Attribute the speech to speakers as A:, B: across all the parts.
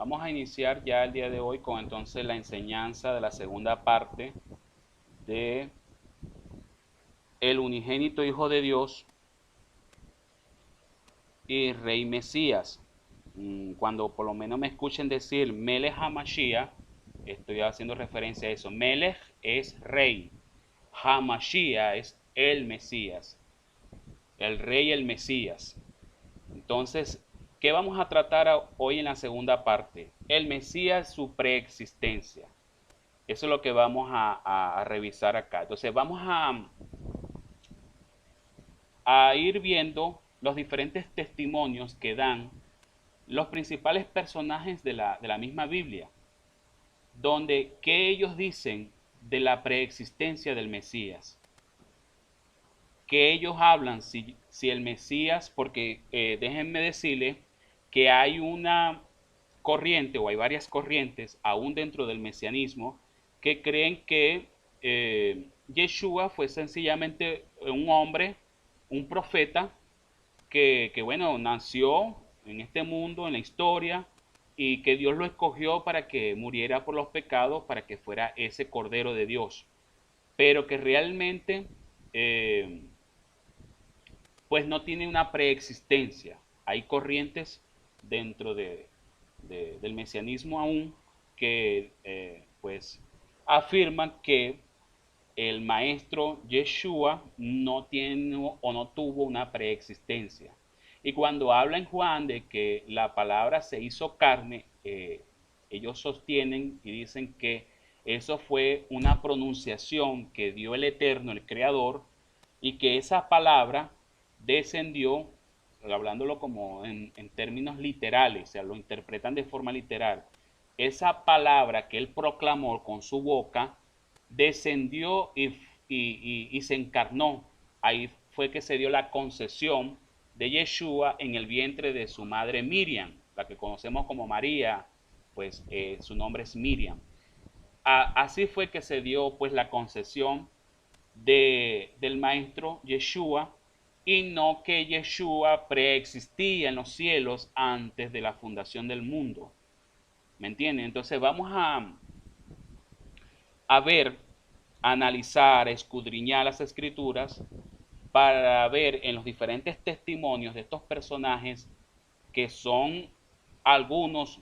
A: Vamos a iniciar ya el día de hoy con entonces la enseñanza de la segunda parte de el unigénito Hijo de Dios y Rey Mesías. Cuando por lo menos me escuchen decir Melech HaMashiach, estoy haciendo referencia a eso. Melech es rey, HaMashiach es el Mesías, el rey, el Mesías. Entonces, ¿qué vamos a tratar hoy en la segunda parte? El Mesías, su preexistencia. Eso es lo que vamos a revisar acá. Entonces, vamos a ir viendo los diferentes testimonios que dan los principales personajes de la misma Biblia, donde qué ellos dicen de la preexistencia del Mesías, que ellos hablan si el Mesías, porque déjenme decirle que hay una corriente o hay varias corrientes aún dentro del mesianismo que creen que Yeshua fue sencillamente un hombre, un profeta bueno, nació en este mundo, en la historia, y que Dios lo escogió para que muriera por los pecados, para que fuera ese Cordero de Dios, pero que realmente eh, pues no tiene una preexistencia. Hay corrientes dentro del mesianismo aún que pues afirman que el maestro Yeshua no tiene o no tuvo una preexistencia. Y cuando habla en Juan de que la palabra se hizo carne, ellos sostienen y dicen que eso fue una pronunciación que dio el Eterno, el Creador, y que esa palabra descendió, hablándolo como en términos literales, o sea, lo interpretan de forma literal. Esa palabra que él proclamó con su boca descendió y se encarnó. Ahí fue que se dio la concesión de Yeshua en el vientre de su madre Miriam, la que conocemos como María, pues su nombre es Miriam. Así fue que se dio pues la concesión del maestro Yeshua, y no que Yeshua preexistía en los cielos antes de la fundación del mundo. ¿Me entienden? Entonces vamos a ver, a analizar, a escudriñar las escrituras para ver en los diferentes testimonios de estos personajes que son algunos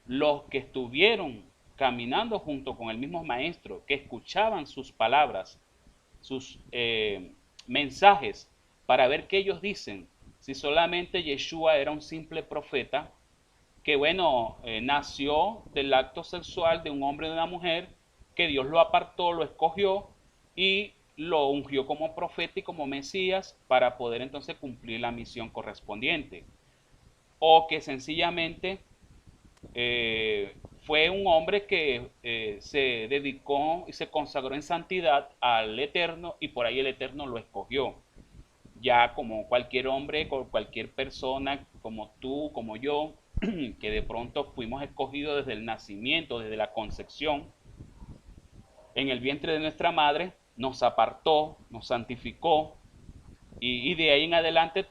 A: los que estuvieron caminando junto con el mismo maestro, que escuchaban sus palabras, sus mensajes, para ver qué ellos dicen. Si solamente Yeshua era un simple profeta, que bueno, nació del acto sexual de un hombre y de una mujer, que Dios lo apartó, lo escogió y lo ungió como profeta y como Mesías para poder entonces cumplir la misión correspondiente. O que sencillamente fue un hombre que se dedicó y se consagró en santidad al Eterno y por ahí el Eterno lo escogió. Ya como cualquier hombre, cualquier persona, como tú, como yo, que de pronto fuimos escogidos desde el nacimiento, desde la concepción, en el vientre de nuestra madre, nos apartó, nos santificó, y de ahí en adelante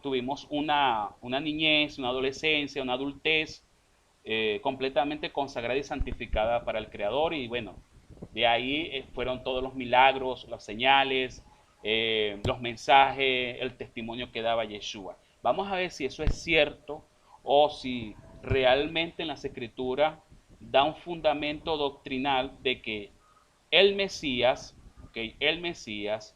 A: tuvimos una niñez, una adolescencia, una adultez completamente consagrada y santificada para el Creador. Y bueno, de ahí fueron todos los milagros, las señales, los mensajes, el testimonio que daba Yeshua. Vamos a ver si eso es cierto o si realmente en las escrituras da un fundamento doctrinal de que el Mesías, el Mesías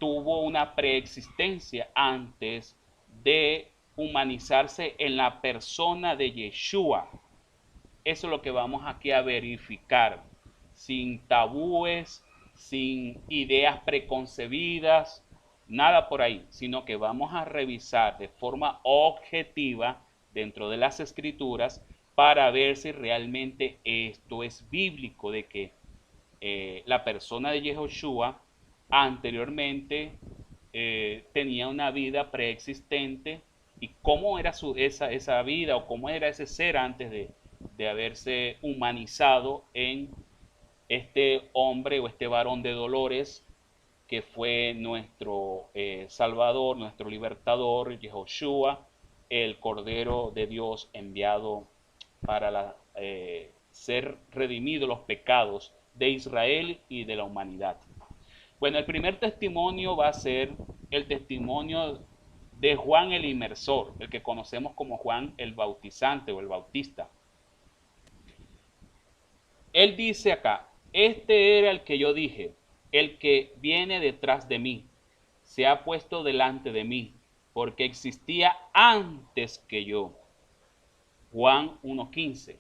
A: tuvo una preexistencia antes de humanizarse en la persona de Yeshua. Eso es lo que vamos aquí a verificar, sin tabúes, sin ideas preconcebidas, nada por ahí, sino que vamos a revisar de forma objetiva dentro de las escrituras para ver si realmente esto es bíblico, de que la persona de Yehoshua anteriormente tenía una vida preexistente, y cómo era esa vida o cómo era ese ser antes de haberse humanizado en este hombre o este varón de dolores que fue nuestro Salvador, nuestro libertador, Yehoshua, el Cordero de Dios enviado para ser redimidos los pecados de Israel y de la humanidad. Bueno, el primer testimonio va a ser el testimonio de Juan el Inmersor, el que conocemos como Juan el Bautizante o el Bautista. Él dice acá, este era el que yo dije, el que viene detrás de mí, se ha puesto delante de mí, porque existía antes que yo. Juan 1:15,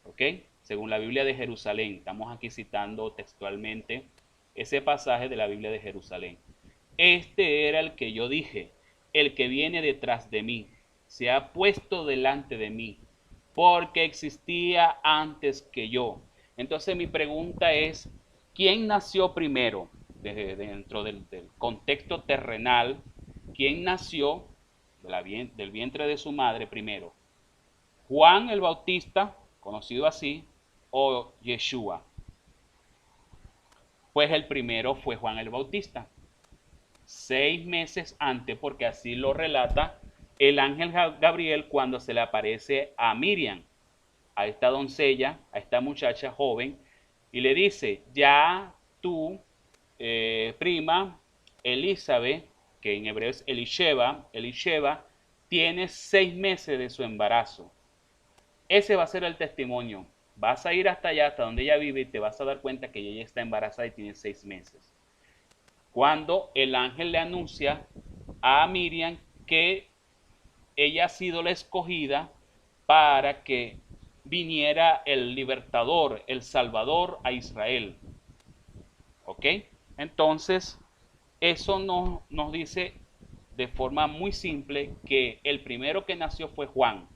A: ¿ok? Según la Biblia de Jerusalén, estamos aquí citando textualmente ese pasaje de la Biblia de Jerusalén. Este era el que yo dije, el que viene detrás de mí, se ha puesto delante de mí, porque existía antes que yo. Entonces mi pregunta es, ¿quién nació primero? Dentro del contexto terrenal, ¿quién nació del vientre de su madre primero? ¿Juan el Bautista, conocido así, o Yeshua? Pues el primero fue Juan el Bautista. 6 meses antes, porque así lo relata el ángel Gabriel cuando se le aparece a Miriam, a esta doncella, a esta muchacha joven, y le dice, ya tu prima Elizabeth, que en hebreo es Elisheba, tiene 6 meses de su embarazo. Ese va a ser el testimonio. Vas a ir hasta allá, hasta donde ella vive, y te vas a dar cuenta que ella está embarazada y tiene 6 meses. Cuando el ángel le anuncia a Miriam que ella ha sido la escogida para que viniera el libertador, el salvador a Israel. ¿Ok? Entonces, eso nos dice de forma muy simple que el primero que nació fue Juan.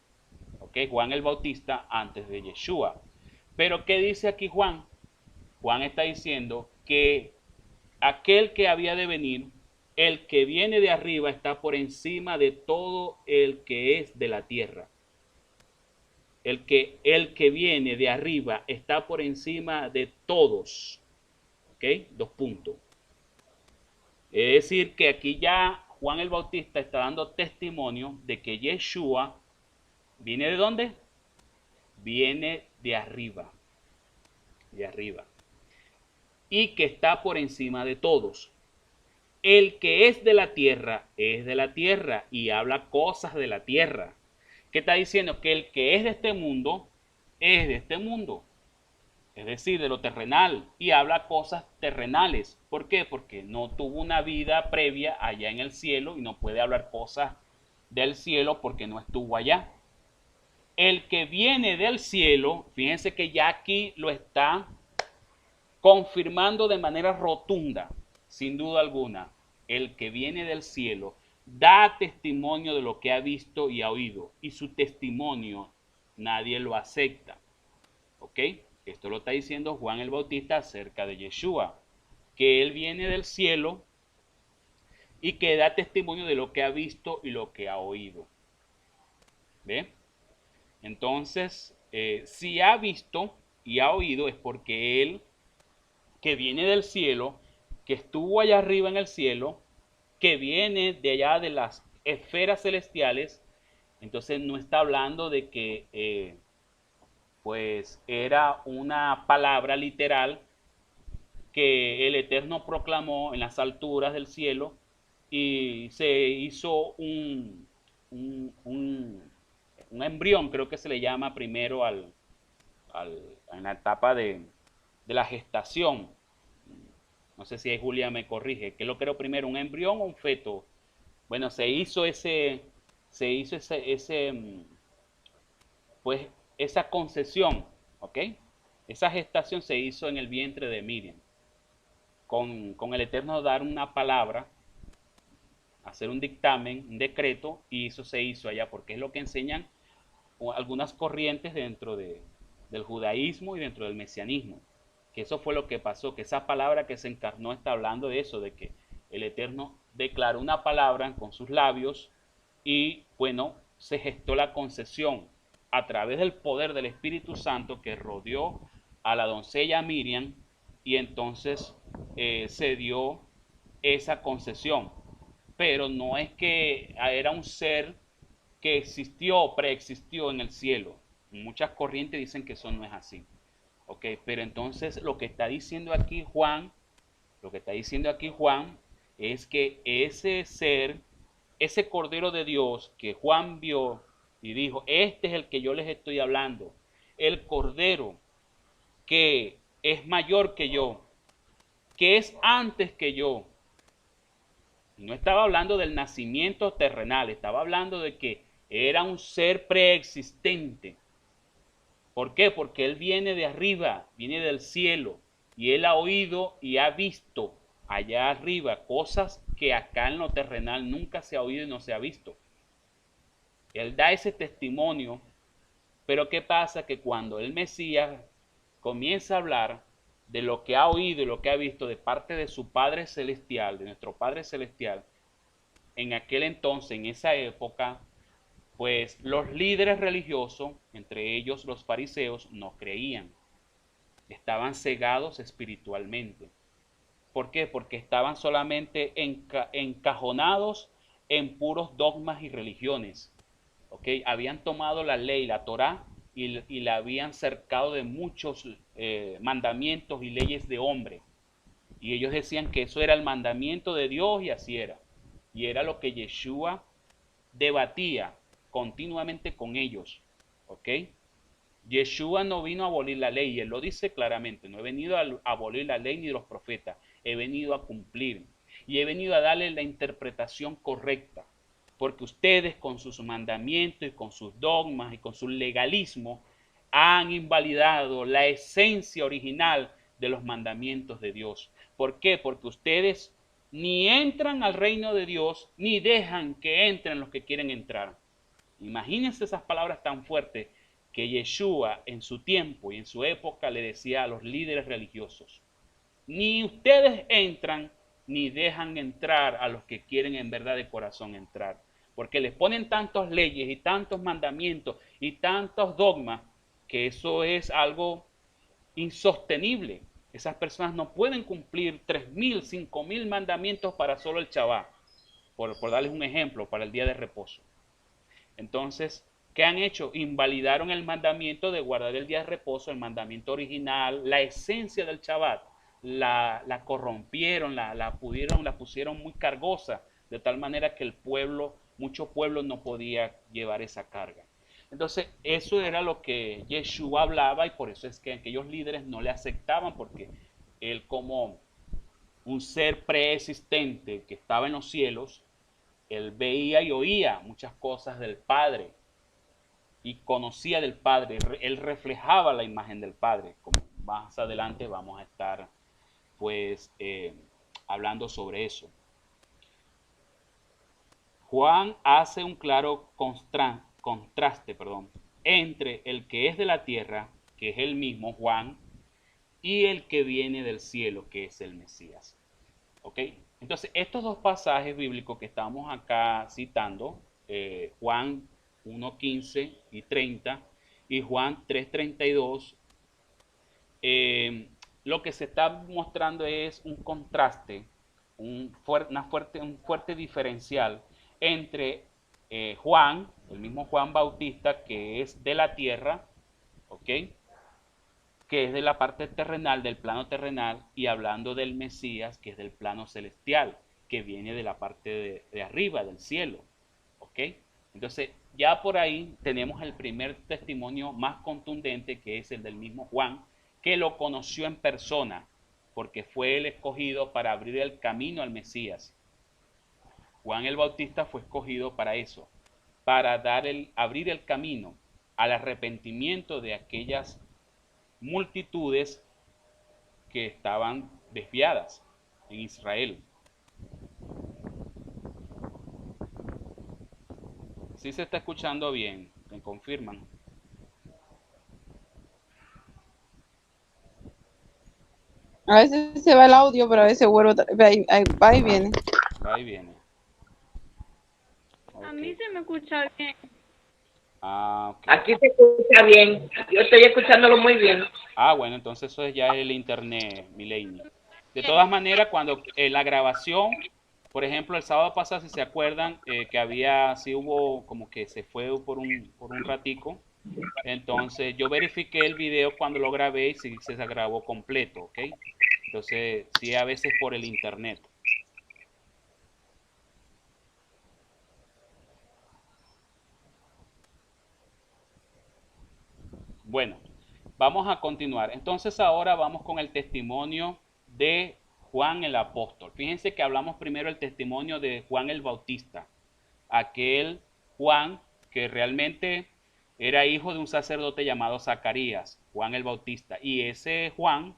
A: ¿Ok? Juan el Bautista antes de Yeshua. Pero ¿qué dice aquí Juan? Juan está diciendo que aquel que había de venir, el que viene de arriba, está por encima de todo el que es de la tierra. El que viene de arriba está por encima de todos. ¿Ok? 2 puntos. Es decir, que aquí ya Juan el Bautista está dando testimonio de que Yeshua viene ¿de dónde? Viene de arriba. De arriba. Y que está por encima de todos. El que es de la tierra y habla cosas de la tierra. ¿Qué está diciendo? Que el que es de este mundo es de este mundo, es decir, de lo terrenal, y habla cosas terrenales. ¿Por qué? Porque no tuvo una vida previa allá en el cielo y no puede hablar cosas del cielo porque no estuvo allá. El que viene del cielo, fíjense que ya aquí lo está confirmando de manera rotunda, sin duda alguna. El que viene del cielo da testimonio de lo que ha visto y ha oído, y su testimonio nadie lo acepta. ¿Ok? Esto lo está diciendo Juan el Bautista acerca de Yeshua, que él viene del cielo y que da testimonio de lo que ha visto y lo que ha oído. ¿Ve? Entonces, si ha visto y ha oído es porque él, que viene del cielo, que estuvo allá arriba en el cielo, que viene de allá de las esferas celestiales, entonces no está hablando de que pues era una palabra literal que el Eterno proclamó en las alturas del cielo y se hizo un embrión, creo que se le llama primero en la etapa de la gestación. No sé si ahí Julia me corrige. ¿Qué lo creo primero, un embrión o un feto? Bueno, pues esa concesión, ¿ok? Esa gestación se hizo en el vientre de Miriam. Con el Eterno dar una palabra, hacer un dictamen, un decreto, y eso se hizo allá, porque es lo que enseñan algunas corrientes dentro del judaísmo y dentro del mesianismo. Que eso fue lo que pasó, que esa palabra que se encarnó está hablando de eso, de que el Eterno declaró una palabra con sus labios y, bueno, se gestó la concesión a través del poder del Espíritu Santo que rodeó a la doncella Miriam y entonces se dio esa concesión. Pero no es que era un ser que existió o preexistió en el cielo. Muchas corrientes dicen que eso no es así. ¿Ok? Pero entonces lo que está diciendo aquí Juan, es que ese ser, ese Cordero de Dios que Juan vio y dijo, este es el que yo les estoy hablando, el Cordero que es mayor que yo, que es antes que yo. Y no estaba hablando del nacimiento terrenal, estaba hablando de que era un ser preexistente. ¿Por qué? Porque Él viene de arriba, viene del cielo, y Él ha oído y ha visto allá arriba cosas que acá en lo terrenal nunca se ha oído y no se ha visto. Él da ese testimonio, pero ¿qué pasa? Que cuando el Mesías comienza a hablar de lo que ha oído y lo que ha visto de parte de su Padre Celestial, de nuestro Padre Celestial, en aquel entonces, en esa época, pues los líderes religiosos, entre ellos los fariseos, no creían. Estaban cegados espiritualmente. ¿Por qué? Porque estaban solamente encajonados en puros dogmas y religiones. ¿Ok? Habían tomado la ley, la Torá, y la habían cercado de muchos mandamientos y leyes de hombre. Y ellos decían que eso era el mandamiento de Dios y así era. Y era lo que Yeshua debatía continuamente con ellos. ¿Ok? Yeshua no vino a abolir la ley, y él lo dice claramente, no he venido a abolir la ley ni los profetas, he venido a cumplir. Y he venido a darle la interpretación correcta, porque ustedes con sus mandamientos y con sus dogmas y con su legalismo han invalidado la esencia original de los mandamientos de Dios. ¿Por qué? Porque ustedes ni entran al reino de Dios, ni dejan que entren los que quieren entrar. Imagínense esas palabras tan fuertes que Yeshua en su tiempo y en su época le decía a los líderes religiosos. Ni ustedes entran, ni dejan entrar a los que quieren en verdad de corazón entrar. Porque les ponen tantas leyes y tantos mandamientos y tantos dogmas que eso es algo insostenible. Esas personas no pueden cumplir 3.000, 5.000 mandamientos para solo el Shabbat, por darles un ejemplo, para el día de reposo. Entonces, ¿qué han hecho? Invalidaron el mandamiento de guardar el día de reposo, el mandamiento original, la esencia del Shabbat, la corrompieron, la pusieron muy cargosa, de tal manera que el pueblo, mucho pueblo no podía llevar esa carga. Entonces, eso era lo que Yeshua hablaba, y por eso es que aquellos líderes no le aceptaban, porque él, como un ser preexistente que estaba en los cielos, él veía y oía muchas cosas del Padre y conocía del Padre. Él reflejaba la imagen del Padre, como más adelante vamos a estar pues hablando sobre eso. Juan hace un claro contraste entre el que es de la tierra, que es el mismo Juan, y el que viene del cielo, que es el Mesías. ¿Ok? Entonces, estos dos pasajes bíblicos que estamos acá citando, Juan 1:15 y 30 y Juan 3:32, lo que se está mostrando es un contraste, un fuerte diferencial entre Juan, el mismo Juan Bautista, que es de la tierra, ¿ok? Que es de la parte terrenal, del plano terrenal, y hablando del Mesías, que es del plano celestial, que viene de la parte de arriba, del cielo. ¿Ok? Entonces, ya por ahí tenemos el primer testimonio más contundente, que es el del mismo Juan, que lo conoció en persona, porque fue el escogido para abrir el camino al Mesías. Juan el Bautista fue escogido para eso, para abrir el camino al arrepentimiento de aquellas multitudes que estaban desviadas en Israel. ¿Sí se está escuchando bien? ¿Me confirman?
B: A veces se va el audio, pero a veces vuelve, va y viene.
A: Va y viene.
C: A mí se me escucha bien.
A: Ok.
D: Aquí se escucha bien. Yo estoy escuchándolo muy bien.
A: Bueno, entonces eso ya es el internet, Mileni. De todas maneras, cuando la grabación Por ejemplo, el sábado pasado, si se acuerdan, que había, sí hubo como que se fue por un ratico. Entonces yo verifiqué el video cuando lo grabé y si se grabó completo, ¿ok? Entonces, sí, a veces por el internet. Bueno, vamos a continuar. Entonces ahora vamos con el testimonio de Juan el apóstol. Fíjense que hablamos primero el testimonio de Juan el Bautista, aquel Juan que realmente era hijo de un sacerdote llamado Zacarías, Juan el Bautista. Y ese Juan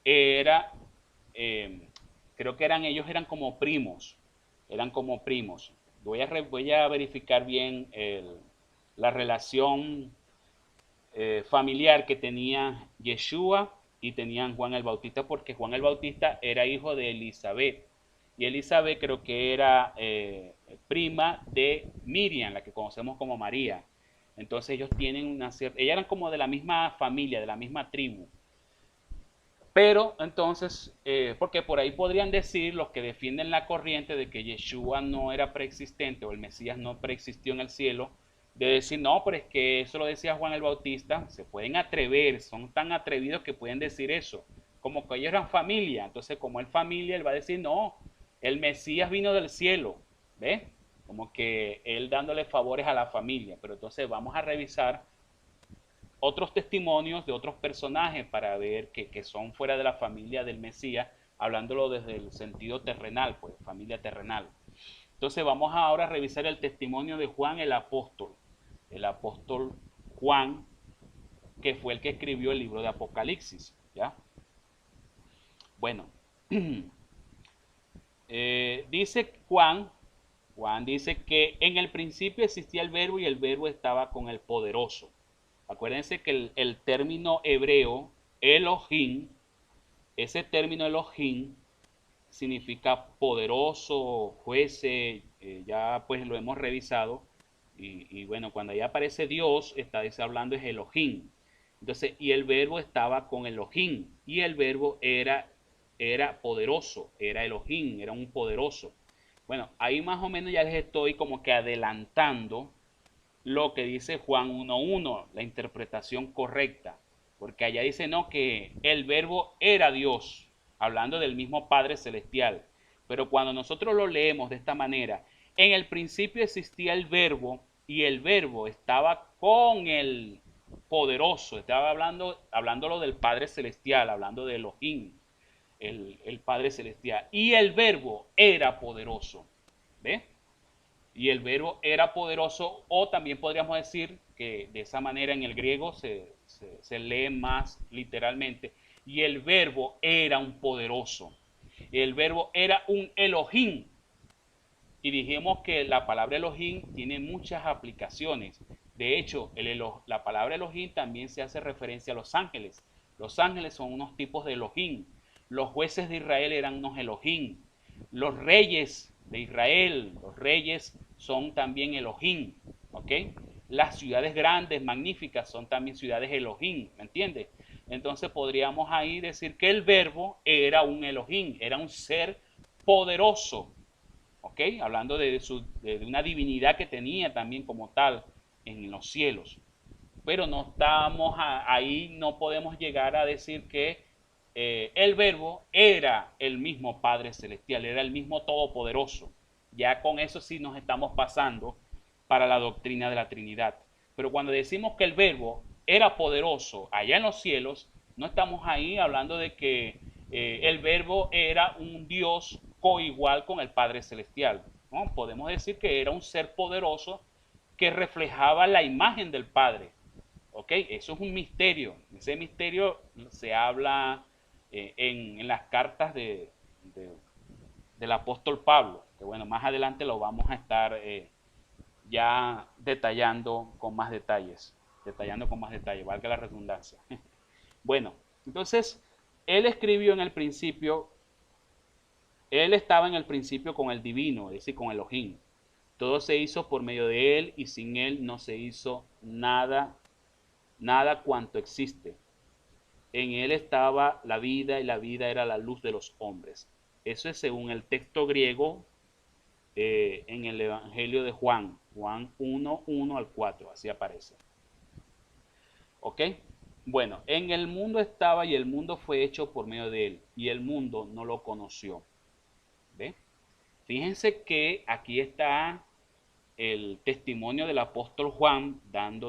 A: era, eh, creo que eran como primos, eran como primos. Voy a verificar bien la relación familiar que tenía Yeshua y tenían Juan el Bautista, porque Juan el Bautista era hijo de Elizabeth. Y Elizabeth creo que era prima de Miriam, la que conocemos como María. Entonces ellos tienen una cierta... Ellas eran como de la misma familia, de la misma tribu. Pero entonces, porque por ahí podrían decir los que defienden la corriente de que Yeshua no era preexistente o el Mesías no preexistió en el cielo, de decir, no, pero es que eso lo decía Juan el Bautista, se pueden atrever, son tan atrevidos que pueden decir eso, como que ellos eran familia, entonces como es familia, él va a decir, no, el Mesías vino del cielo, ¿ves? Como que él dándole favores a la familia, pero entonces vamos a revisar otros testimonios de otros personajes para ver que son fuera de la familia del Mesías, hablándolo desde el sentido terrenal, pues familia terrenal. Entonces vamos ahora a revisar el testimonio de Juan el apóstol Juan, que fue el que escribió el libro de Apocalipsis, ¿ya? Bueno, dice Juan dice que en el principio existía el verbo y el verbo estaba con el poderoso. Acuérdense que el término hebreo, Elohim, ese término Elohim significa poderoso, juece, ya pues lo hemos revisado. Y bueno, cuando ahí aparece Dios, está hablando es Elohim. Entonces, y el verbo estaba con Elohim, y el verbo era poderoso, era Elohim, era un poderoso. Bueno, ahí más o menos ya les estoy como que adelantando lo que dice Juan 1.1, la interpretación correcta, porque allá dice no que el verbo era Dios, hablando del mismo Padre Celestial, pero cuando nosotros lo leemos de esta manera, en el principio existía el verbo y el verbo estaba con el poderoso, estaba hablándolo del Padre Celestial, hablando de Elohim, el Padre Celestial, y el verbo era poderoso, ¿ves? Y el verbo era poderoso, o también podríamos decir que de esa manera en el griego se lee más literalmente, y el verbo era un poderoso, el verbo era un Elohim, y dijimos que la palabra Elohim tiene muchas aplicaciones. De hecho, la palabra Elohim también se hace referencia a los ángeles. Los ángeles son unos tipos de Elohim. Los jueces de Israel eran unos Elohim. Los reyes de Israel, los reyes son también Elohim. ¿Ok? Las ciudades grandes, magníficas, son también ciudades Elohim. ¿Me entiendes? Entonces podríamos ahí decir que el verbo era un Elohim, era un ser poderoso. ¿Ok? Hablando de una divinidad que tenía también como tal en los cielos. Pero no estamos ahí, no podemos llegar a decir que el verbo era el mismo Padre Celestial, era el mismo Todopoderoso. Ya con eso sí nos estamos pasando para la doctrina de la Trinidad. Pero cuando decimos que el verbo era poderoso allá en los cielos, no estamos ahí hablando de que el verbo era un Dios coigual con el Padre Celestial. ¿No? Podemos decir que era un ser poderoso que reflejaba la imagen del Padre. ¿Ok? Eso es un misterio. Ese misterio se habla en las cartas del apóstol Pablo, que bueno, más adelante lo vamos a estar ya detallando con más detalles, valga la redundancia. Bueno, entonces, él escribió en el principio, él estaba en el principio con el divino, es decir, con Elohim. Todo se hizo por medio de él y sin él no se hizo nada, nada cuanto existe. En él estaba la vida y la vida era la luz de los hombres. Eso es según el texto griego en el Evangelio de Juan, Juan 1, 1 al 4, así aparece. ¿Ok? Bueno, en el mundo estaba y el mundo fue hecho por medio de él y el mundo no lo conoció. ¿Ve? Fíjense que aquí está el testimonio del apóstol Juan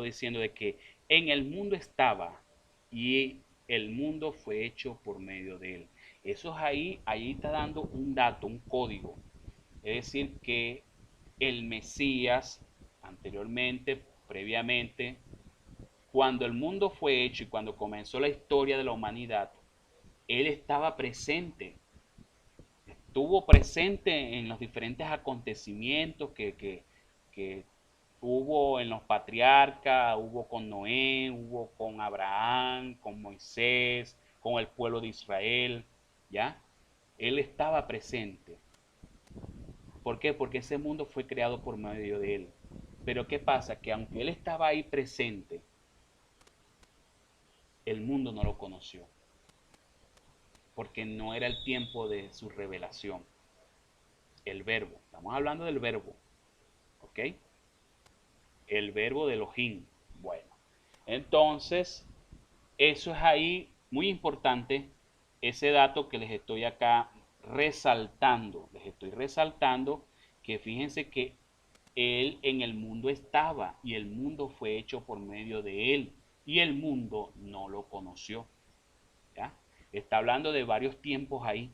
A: diciendo de que en el mundo estaba y el mundo fue hecho por medio de él. Eso es ahí está dando un dato, un código. Es decir, que el Mesías anteriormente, previamente, cuando el mundo fue hecho y cuando comenzó la historia de la humanidad, él estaba presente, estuvo presente en los diferentes acontecimientos que hubo en los patriarcas, hubo con Noé, hubo con Abraham, con Moisés, con el pueblo de Israel, ¿ya? Él estaba presente. ¿Por qué? Porque ese mundo fue creado por medio de él. Pero ¿qué pasa? Que aunque él estaba ahí presente, el mundo no lo conoció. Porque no era el tiempo de su revelación. El verbo. Estamos hablando del verbo. ¿Ok? El verbo de Elohim. Bueno. Entonces, eso es ahí muy importante. Ese dato que les estoy acá resaltando. Les estoy resaltando que fíjense que él en el mundo estaba y el mundo fue hecho por medio de él y el mundo no lo conoció. ¿Ya? Está hablando de varios tiempos ahí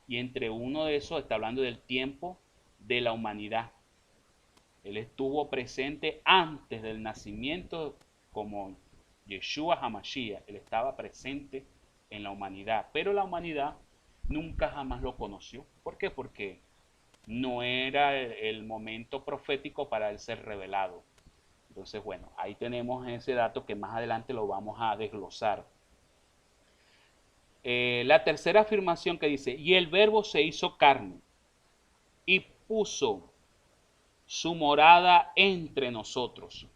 A: y entre uno de esos está hablando del tiempo de la humanidad. Él estuvo presente antes del nacimiento como Yeshua HaMashiach. Él estaba presente en la humanidad, pero la humanidad nunca jamás lo conoció. ¿Por qué? Porque no era el momento profético para él ser revelado. Entonces, bueno, ahí tenemos ese dato que más adelante lo vamos a desglosar. La tercera afirmación que dice, y el verbo se hizo carne y puso su morada entre nosotros.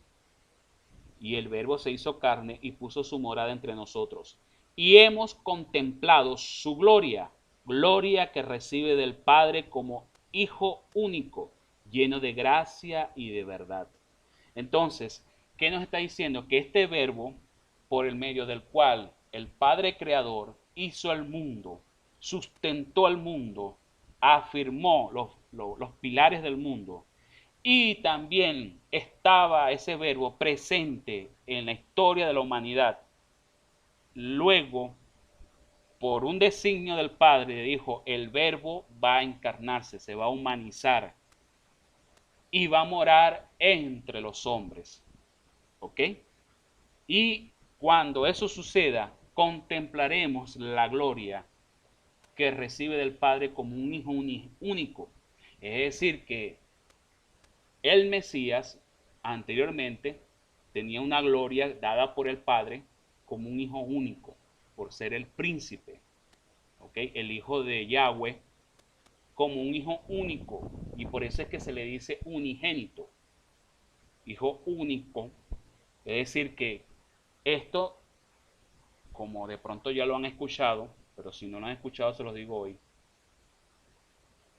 A: Y el verbo se hizo carne y puso su morada entre nosotros. Y hemos contemplado su gloria, gloria que recibe del Padre como Hijo único, lleno de gracia y de verdad. Entonces, ¿qué nos está diciendo? Que este verbo, por el medio del cual el Padre Creador hizo el mundo, sustentó el mundo, afirmó los pilares del mundo, y también estaba ese verbo presente en la historia de la humanidad. Luego, por un designio del Padre, dijo, el verbo va a encarnarse, se va a humanizar y va a morar entre los hombres. ¿Ok? Y cuando eso suceda, contemplaremos la gloria que recibe del Padre como un hijo único. Es decir, que el Mesías anteriormente tenía una gloria dada por el Padre como un hijo único, por ser el príncipe, ¿okay? El hijo de Yahweh como un hijo único, y por eso es que se le dice unigénito, hijo único. Es decir que esto, como de pronto ya lo han escuchado, pero si no lo han escuchado se los digo hoy,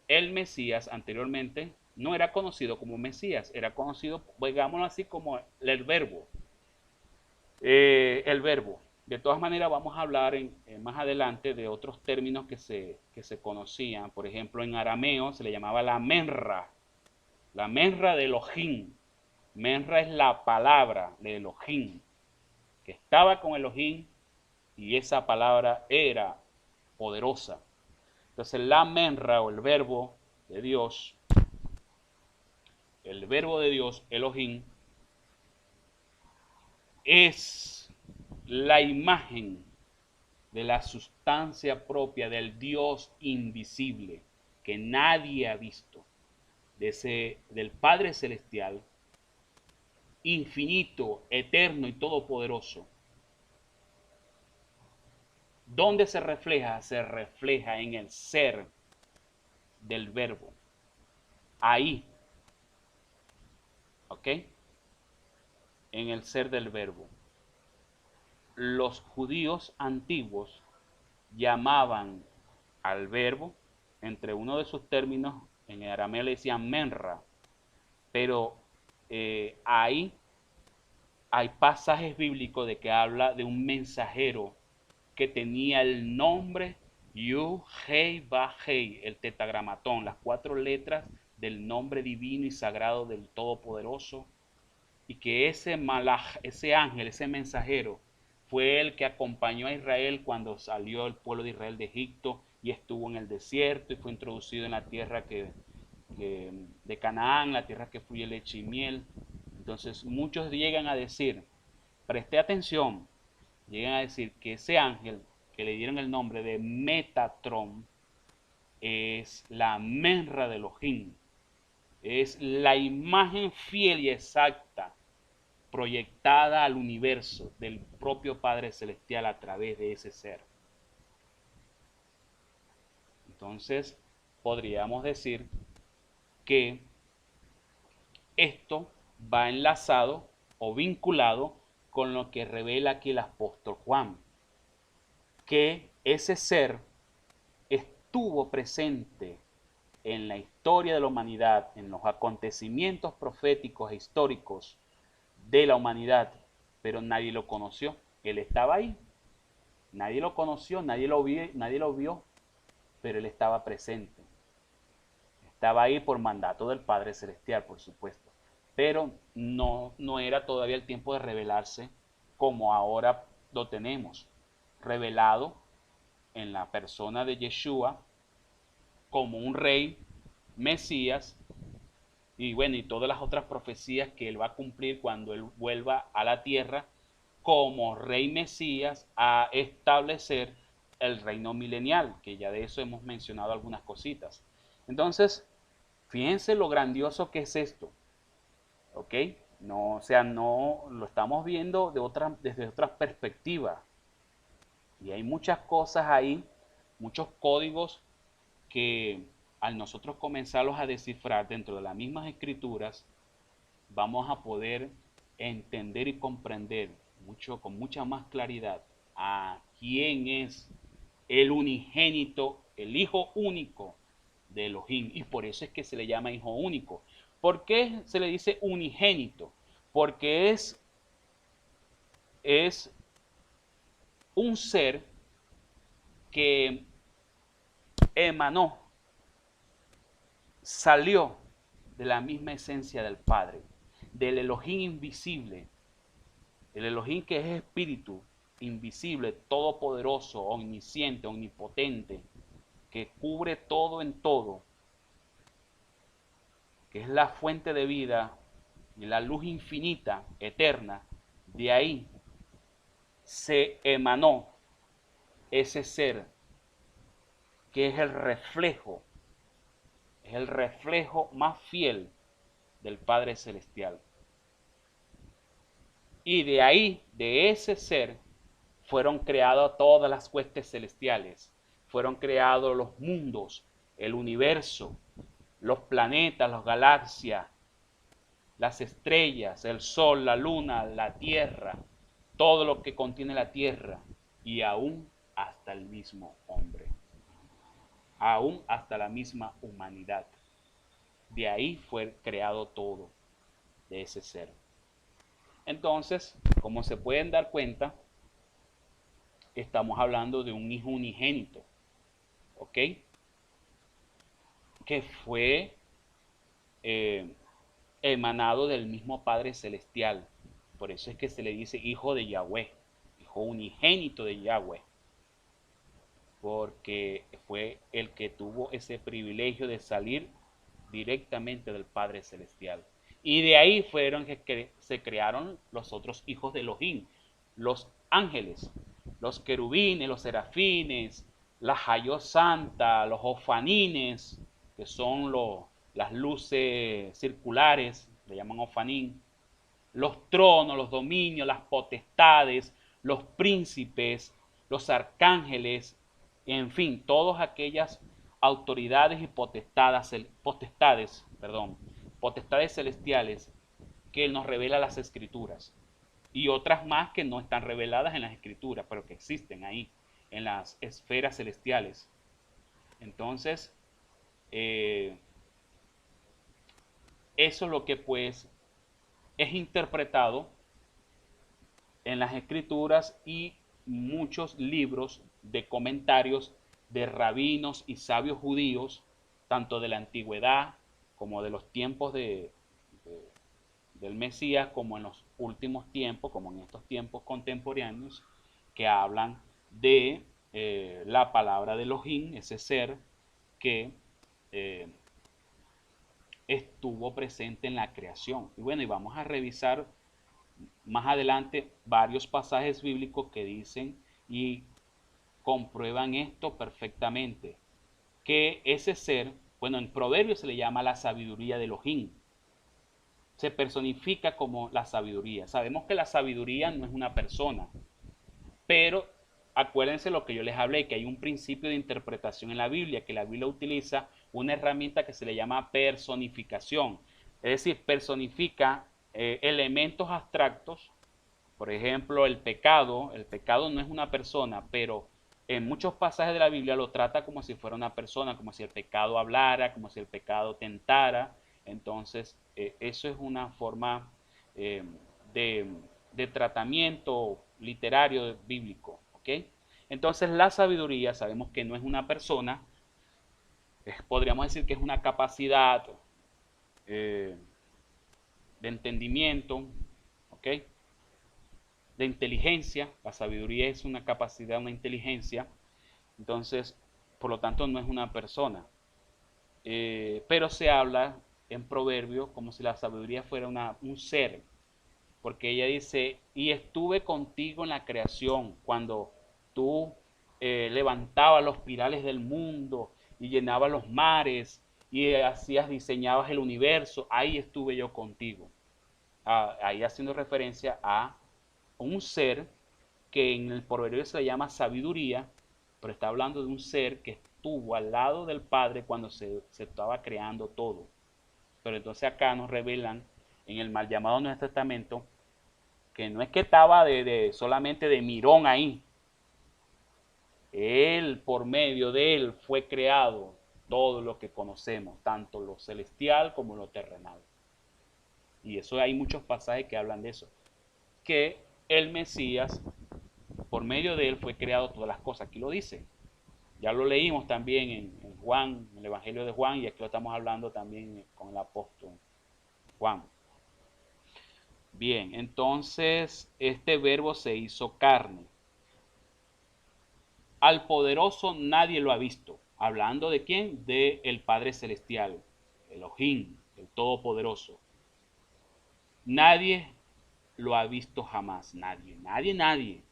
A: el Mesías anteriormente no era conocido como Mesías, era conocido, digámoslo así, como el verbo. El verbo. De todas maneras, vamos a hablar más adelante de otros términos que se conocían. Por ejemplo, en arameo se le llamaba la menra de Elohim. Menra es la palabra de Elohim, que estaba con Elohim y esa palabra era poderosa. Entonces, la menra o el verbo de Dios, Elohim, es la imagen de la sustancia propia del Dios invisible que nadie ha visto, del Padre Celestial, infinito, eterno y todopoderoso. ¿Dónde se refleja? Se refleja en el ser del verbo. Ahí. ¿Ok? En el ser del verbo. Los judíos antiguos llamaban al verbo, entre uno de sus términos en el arameo le decían Menra, pero ahí hay pasajes bíblicos de que habla de un mensajero que tenía el nombre Yu Hei Ba Hei, el tetragramatón, las 4 letras del nombre divino y sagrado del Todopoderoso, y que ese malaj, ese ángel, ese mensajero, fue el que acompañó a Israel cuando salió el pueblo de Israel de Egipto y estuvo en el desierto y fue introducido en la tierra de Canaán, la tierra que fluye leche y miel. Entonces muchos llegan a decir, preste atención, llegan a decir que ese ángel que le dieron el nombre de Metatron es la Menra de Elohim, es la imagen fiel y exacta proyectada al universo del propio Padre Celestial a través de ese ser. Entonces, podríamos decir que esto va enlazado o vinculado con lo que revela aquí el apóstol Juan, que ese ser estuvo presente en la historia de la humanidad, en los acontecimientos proféticos e históricos de la humanidad, pero nadie lo conoció. Él estaba ahí, nadie lo conoció, nadie lo vio, pero él estaba presente. Estaba ahí por mandato del Padre Celestial, por supuesto, pero no era todavía el tiempo de revelarse como ahora lo tenemos, revelado en la persona de Yeshua como un rey, Mesías, y bueno, y todas las otras profecías que él va a cumplir cuando él vuelva a la tierra como rey Mesías a establecer el reino milenial, que ya de eso hemos mencionado algunas cositas. Entonces, fíjense lo grandioso que es esto, ¿ok? No, o sea, no lo estamos viendo desde otra perspectiva. Y hay muchas cosas ahí, muchos códigos que al nosotros comenzarlos a descifrar dentro de las mismas escrituras, vamos a poder entender y comprender con mucha más claridad a quién es el unigénito, el hijo único de Elohim. Y por eso es que se le llama hijo único. ¿Por qué se le dice unigénito? Porque es un ser que emanó, salió de la misma esencia del Padre, del Elohim invisible, el Elohim que es espíritu, invisible, todopoderoso, omnisciente, omnipotente, que cubre todo en todo, que es la fuente de vida y la luz infinita, eterna. De ahí se emanó ese ser que es el reflejo más fiel del Padre Celestial. Y de ahí, de ese ser, fueron creadas todas las huestes celestiales, fueron creados los mundos, el universo, los planetas, las galaxias, las estrellas, el sol, la luna, la tierra, todo lo que contiene la tierra y aún hasta el mismo hombre, aún hasta la misma humanidad. De ahí fue creado todo, de ese ser. Entonces, como se pueden dar cuenta, estamos hablando de un hijo unigénito, ¿ok? Que fue emanado del mismo Padre Celestial. Por eso es que se le dice hijo de Yahweh, hijo unigénito de Yahweh, porque fue el que tuvo ese privilegio de salir directamente del Padre Celestial. Y de ahí fueron que se crearon los otros hijos de Elohim, los ángeles, los querubines, los serafines, la Hayot Santa, los ofanines, que son las luces circulares, le llaman ofanín, los tronos, los dominios, las potestades, los príncipes, los arcángeles, en fin, todas aquellas autoridades y potestades celestiales que nos revela las escrituras y otras más que no están reveladas en las escrituras, pero que existen ahí, en las esferas celestiales. Entonces, eso es lo que pues es interpretado en las escrituras y muchos libros de comentarios de rabinos y sabios judíos, tanto de la antigüedad como de los tiempos del Mesías, como en los últimos tiempos, como en estos tiempos contemporáneos, que hablan de la palabra de Elohim, ese ser que eh, estuvo presente en la creación. Y bueno, y vamos a revisar más adelante varios pasajes bíblicos que dicen y comprueban esto perfectamente, que ese ser, bueno, en Proverbios se le llama la sabiduría de Elohim, se personifica como la sabiduría. Sabemos que la sabiduría no es una persona, pero acuérdense lo que yo les hablé, que hay un principio de interpretación en la Biblia, que la Biblia utiliza una herramienta que se le llama personificación. Es decir, personifica elementos abstractos. Por ejemplo, el pecado no es una persona, pero en muchos pasajes de la Biblia lo trata como si fuera una persona, como si el pecado hablara, como si el pecado tentara. Entonces, eso es una forma eh, de, de tratamiento literario bíblico, ¿ok? Entonces, la sabiduría sabemos que no es una persona, podríamos decir que es una capacidad eh, de entendimiento, ¿ok? De inteligencia. La sabiduría es una capacidad, una inteligencia. Entonces, por lo tanto, no es una persona. Pero se habla en proverbio como si la sabiduría fuera un ser. Porque ella dice, y estuve contigo en la creación, cuando tú levantabas los pirales del mundo y llenabas los mares y diseñabas el universo, ahí estuve yo contigo. Ahí haciendo referencia a un ser que en el proverbio se le llama sabiduría, pero está hablando de un ser que estuvo al lado del Padre cuando se estaba creando todo. Pero entonces acá nos revelan en el mal llamado Nuevo Testamento que no es que estaba solamente de mirón ahí. Él, por medio de él, fue creado todo lo que conocemos, tanto lo celestial como lo terrenal. Y eso hay muchos pasajes que hablan de eso. Que el Mesías, por medio de él fue creado todas las cosas. Aquí lo dice. Ya lo leímos también en Juan, en el Evangelio de Juan, y aquí lo estamos hablando también con el apóstol Juan. Bien, entonces este verbo se hizo carne. Al poderoso nadie lo ha visto. ¿Hablando de quién? De el Padre Celestial, Elohim, el Todopoderoso. Nadie lo ha visto jamás. Nadie, nadie, nadie.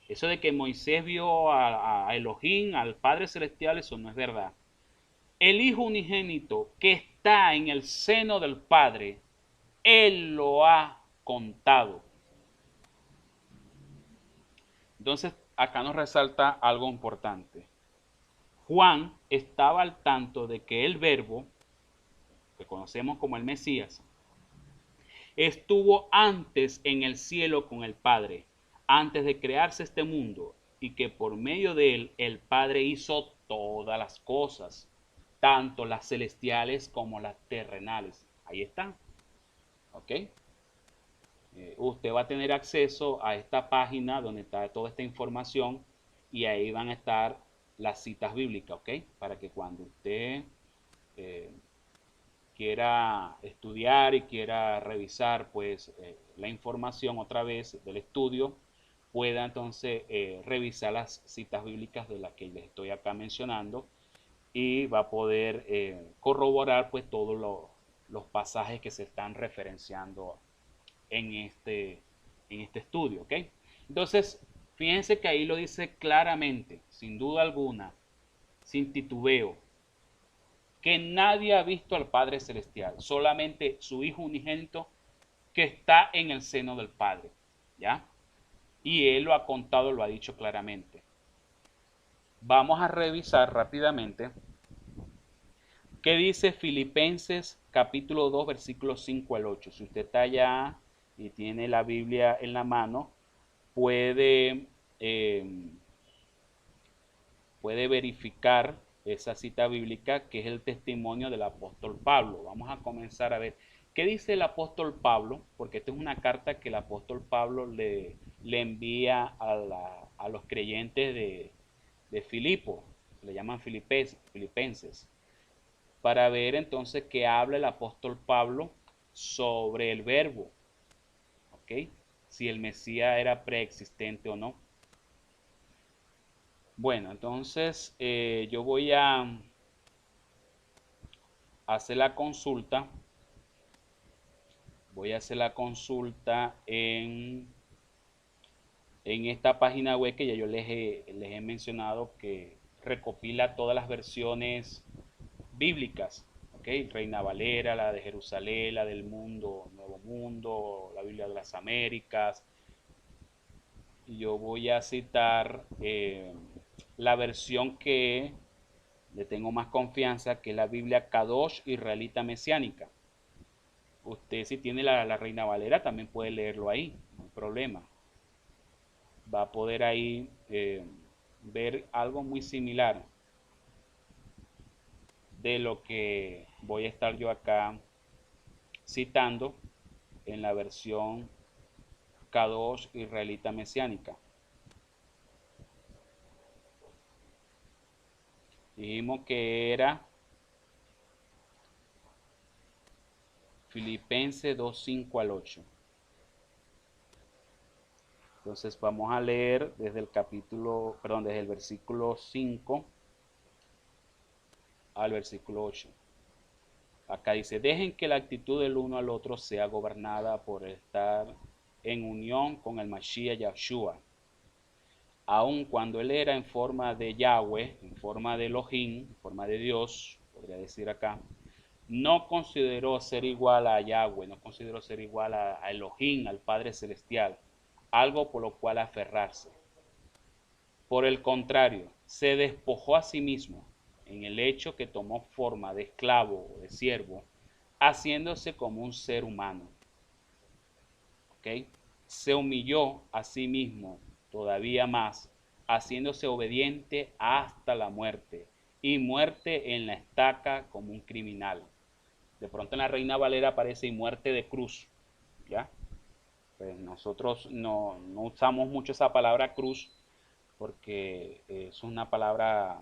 A: Eso de que Moisés vio a Elohim, al Padre Celestial, eso no es verdad. El Hijo unigénito que está en el seno del Padre, Él lo ha contado. Entonces, acá nos resalta algo importante. Juan estaba al tanto de que el Verbo, que conocemos como el Mesías, estuvo antes en el cielo con el Padre, antes de crearse este mundo, y que por medio de él el Padre hizo todas las cosas, tanto las celestiales como las terrenales. Ahí está. ¿Ok? Usted va a tener acceso a esta página donde está toda esta información y ahí van a estar las citas bíblicas, ¿ok? Para que cuando usted eh, quiera estudiar y quiera revisar pues la información otra vez del estudio, pueda entonces revisar las citas bíblicas de las que les estoy acá mencionando y va a poder corroborar pues todos los pasajes que se están referenciando en este estudio, ¿ok? Entonces, fíjense que ahí lo dice claramente, sin duda alguna, sin titubeo, que nadie ha visto al Padre Celestial, solamente su Hijo unigénito que está en el seno del Padre, ¿ya? Y Él lo ha contado, lo ha dicho claramente. Vamos a revisar rápidamente qué dice Filipenses capítulo 2, versículos 5 al 8. Si usted está allá y tiene la Biblia en la mano, puede, puede verificar esa cita bíblica que es el testimonio del apóstol Pablo. Vamos a comenzar a ver ¿Qué dice el apóstol Pablo? Porque esta es una carta que el apóstol Pablo le envía a los creyentes de Filipo, le llaman filipenses, para ver entonces qué habla el apóstol Pablo sobre el verbo, ¿ok? Si el Mesías era preexistente o no. Bueno, entonces yo voy a hacer la consulta. Voy a hacer la consulta en esta página web que ya yo les he mencionado, que recopila todas las versiones bíblicas, ¿ok? Reina Valera, la de Jerusalén, la del Mundo, Nuevo Mundo, la Biblia de las Américas. Y yo voy a citar la versión que le tengo más confianza, que es la Biblia Kadosh Israelita Mesiánica. Usted, si tiene la Reina Valera, también puede leerlo ahí, no hay problema. Va a poder ahí ver algo muy similar de lo que voy a estar yo acá citando en la versión Kadosh Israelita Mesiánica. Dijimos que era Filipenses 2:5 al 8. Entonces vamos a leer desde desde el versículo 5 al versículo 8. Acá dice: dejen que la actitud del uno al otro sea gobernada por estar en unión con el Mashiach Yahshua. Aun cuando él era en forma de Yahweh, en forma de Elohim, en forma de Dios, podría decir acá, no consideró ser igual a Yahweh, no consideró ser igual a Elohim, al Padre Celestial, algo por lo cual aferrarse. Por el contrario, se despojó a sí mismo en el hecho que tomó forma de esclavo o de siervo, haciéndose como un ser humano. ¿Ok? Se humilló a sí mismo todavía más, haciéndose obediente hasta la muerte, y muerte en la estaca como un criminal. De pronto en la Reina Valera aparece y muerte de cruz, ¿ya? Pues nosotros no usamos mucho esa palabra cruz porque es una palabra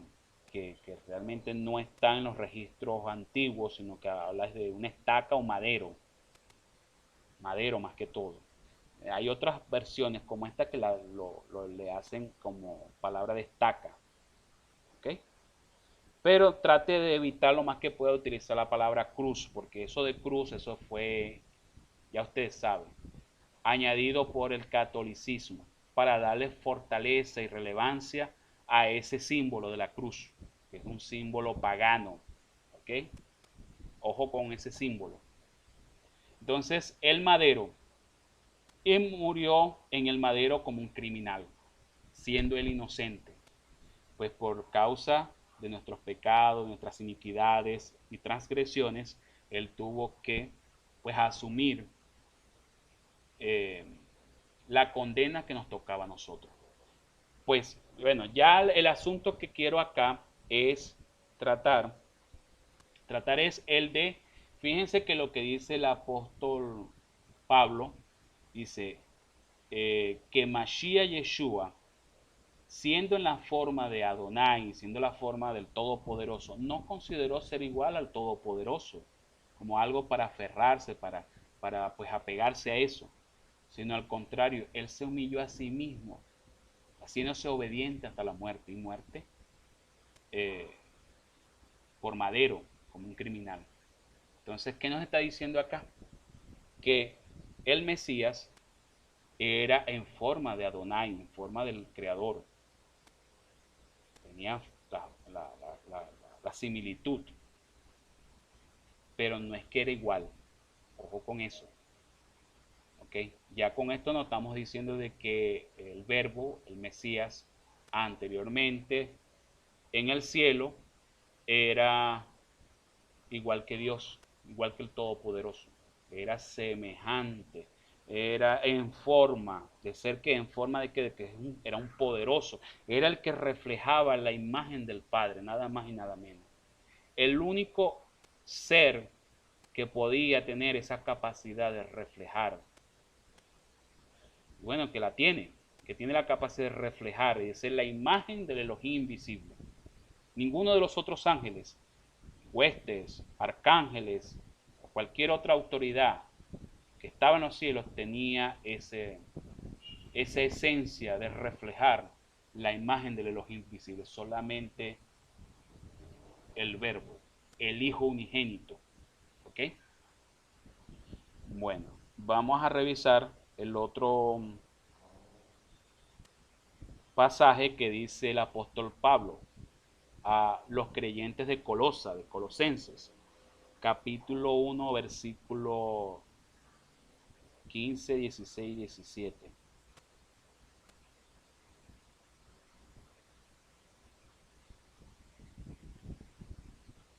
A: que realmente no está en los registros antiguos, sino que habla de una estaca o madero más que todo. Hay otras versiones como esta que le hacen como palabra de estaca, ¿ok? Pero trate de evitar lo más que pueda utilizar la palabra cruz, porque eso de cruz, eso fue, ya ustedes saben, añadido por el catolicismo para darle fortaleza y relevancia a ese símbolo de la cruz, que es un símbolo pagano, ¿ok? Ojo con ese símbolo. Entonces, el madero, él murió en el madero como un criminal, siendo él inocente, pues por causa de nuestros pecados, de nuestras iniquidades y transgresiones, él tuvo que pues asumir eh, la condena que nos tocaba a nosotros. Pues bueno, ya el asunto que quiero acá es tratar es el de, fíjense que lo que dice el apóstol Pablo, dice que Mashiach Yeshua, siendo en la forma de Adonai, siendo la forma del Todopoderoso, no consideró ser igual al Todopoderoso, como algo para aferrarse, para pues apegarse a eso, sino al contrario, él se humilló a sí mismo, haciéndose obediente hasta la muerte, y muerte eh, por madero, como un criminal. Entonces, ¿qué nos está diciendo acá? Que el Mesías era en forma de Adonai, en forma del Creador. Tenía la similitud, pero no es que era igual. Ojo con eso. ¿Okay? Ya con esto nos estamos diciendo de que el verbo, el Mesías, anteriormente en el cielo era igual que Dios, igual que el Todopoderoso. Era semejante, era en forma, de ser que en forma de que era un poderoso, era el que reflejaba la imagen del Padre, nada más y nada menos. El único ser que podía tener esa capacidad de reflejar. Bueno, que la tiene, que tiene la capacidad de reflejar y de ser la imagen del Elohim invisible. Ninguno de los otros ángeles, huestes, arcángeles o cualquier otra autoridad que estaba en los cielos tenía esa esencia de reflejar la imagen del Elohim invisible. Solamente el Verbo, el Hijo unigénito. ¿Ok? Bueno, vamos a revisar el otro pasaje que dice el apóstol Pablo a los creyentes de Colosa, de Colosenses, capítulo 1, versículo 15, 16, 17.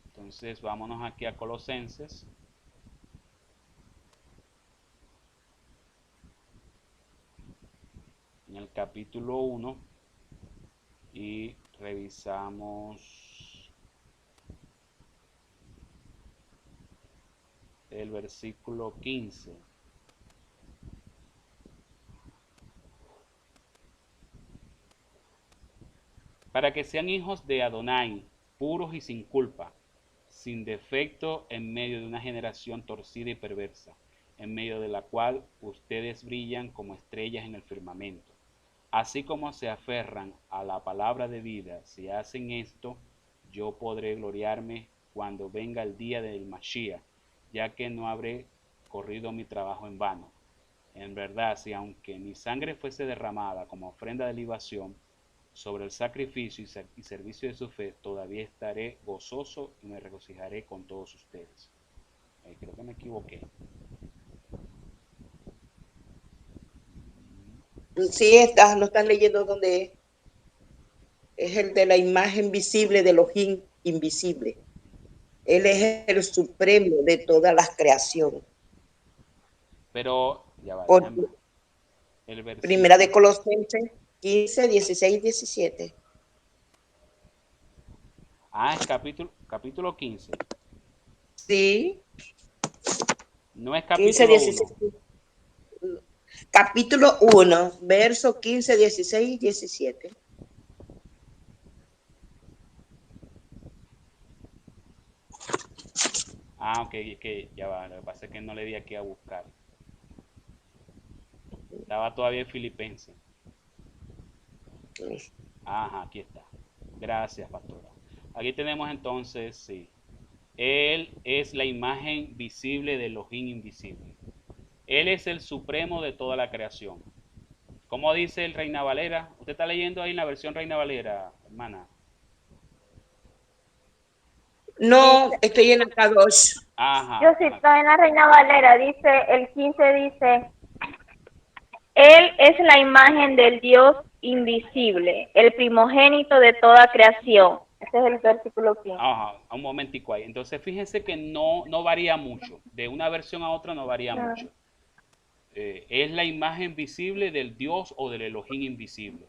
A: Entonces vámonos aquí a Colosenses. En el capítulo 1 y revisamos el versículo 15. Para que sean hijos de Adonai, puros y sin culpa, sin defecto en medio de una generación torcida y perversa, en medio de la cual ustedes brillan como estrellas en el firmamento. Así como se aferran a la palabra de vida, si hacen esto, yo podré gloriarme cuando venga el día del Mashiach, ya que no habré corrido mi trabajo en vano. En verdad, si aunque mi sangre fuese derramada como ofrenda de libación sobre el sacrificio y servicio de su fe, todavía estaré gozoso y me regocijaré con todos ustedes. Creo que me equivoqué.
C: Sí, lo estás leyendo donde es el de la imagen visible de Elohim invisible. Él es el supremo de todas las creaciones.
A: Pero, ya va,
C: Por
A: déjame. El
C: Primera de
A: versículo.
C: Colosenses 15, 16, 17.
A: Ah, es capítulo 15.
C: Sí,
A: No es
C: 15,
A: capítulo
C: 16.
A: 1.
C: Capítulo 1, verso 15, 16 y 17.
A: Ah, ok, que ya va. Lo que pasa es que no le di aquí a buscar. Estaba todavía en Filipenses. Ajá, aquí está. Gracias, pastora. Aquí tenemos entonces, sí. Él es la imagen visible del Elohim invisible. Él es el supremo de toda la creación. ¿Cómo dice el Reina Valera? ¿Usted está leyendo ahí en la versión Reina Valera, hermana?
C: No,
E: Dice,
C: estoy en la Kadosh.
A: Ajá.
E: yo sí estoy en la Reina Valera, dice, el 15 dice, Él es la imagen del Dios invisible, el primogénito de toda creación. Ese es el versículo 15.
A: Ajá, un momentico ahí. Entonces fíjense que no varía mucho. De una versión a otra no varía mucho. Es la imagen visible del Dios o del Elohim invisible.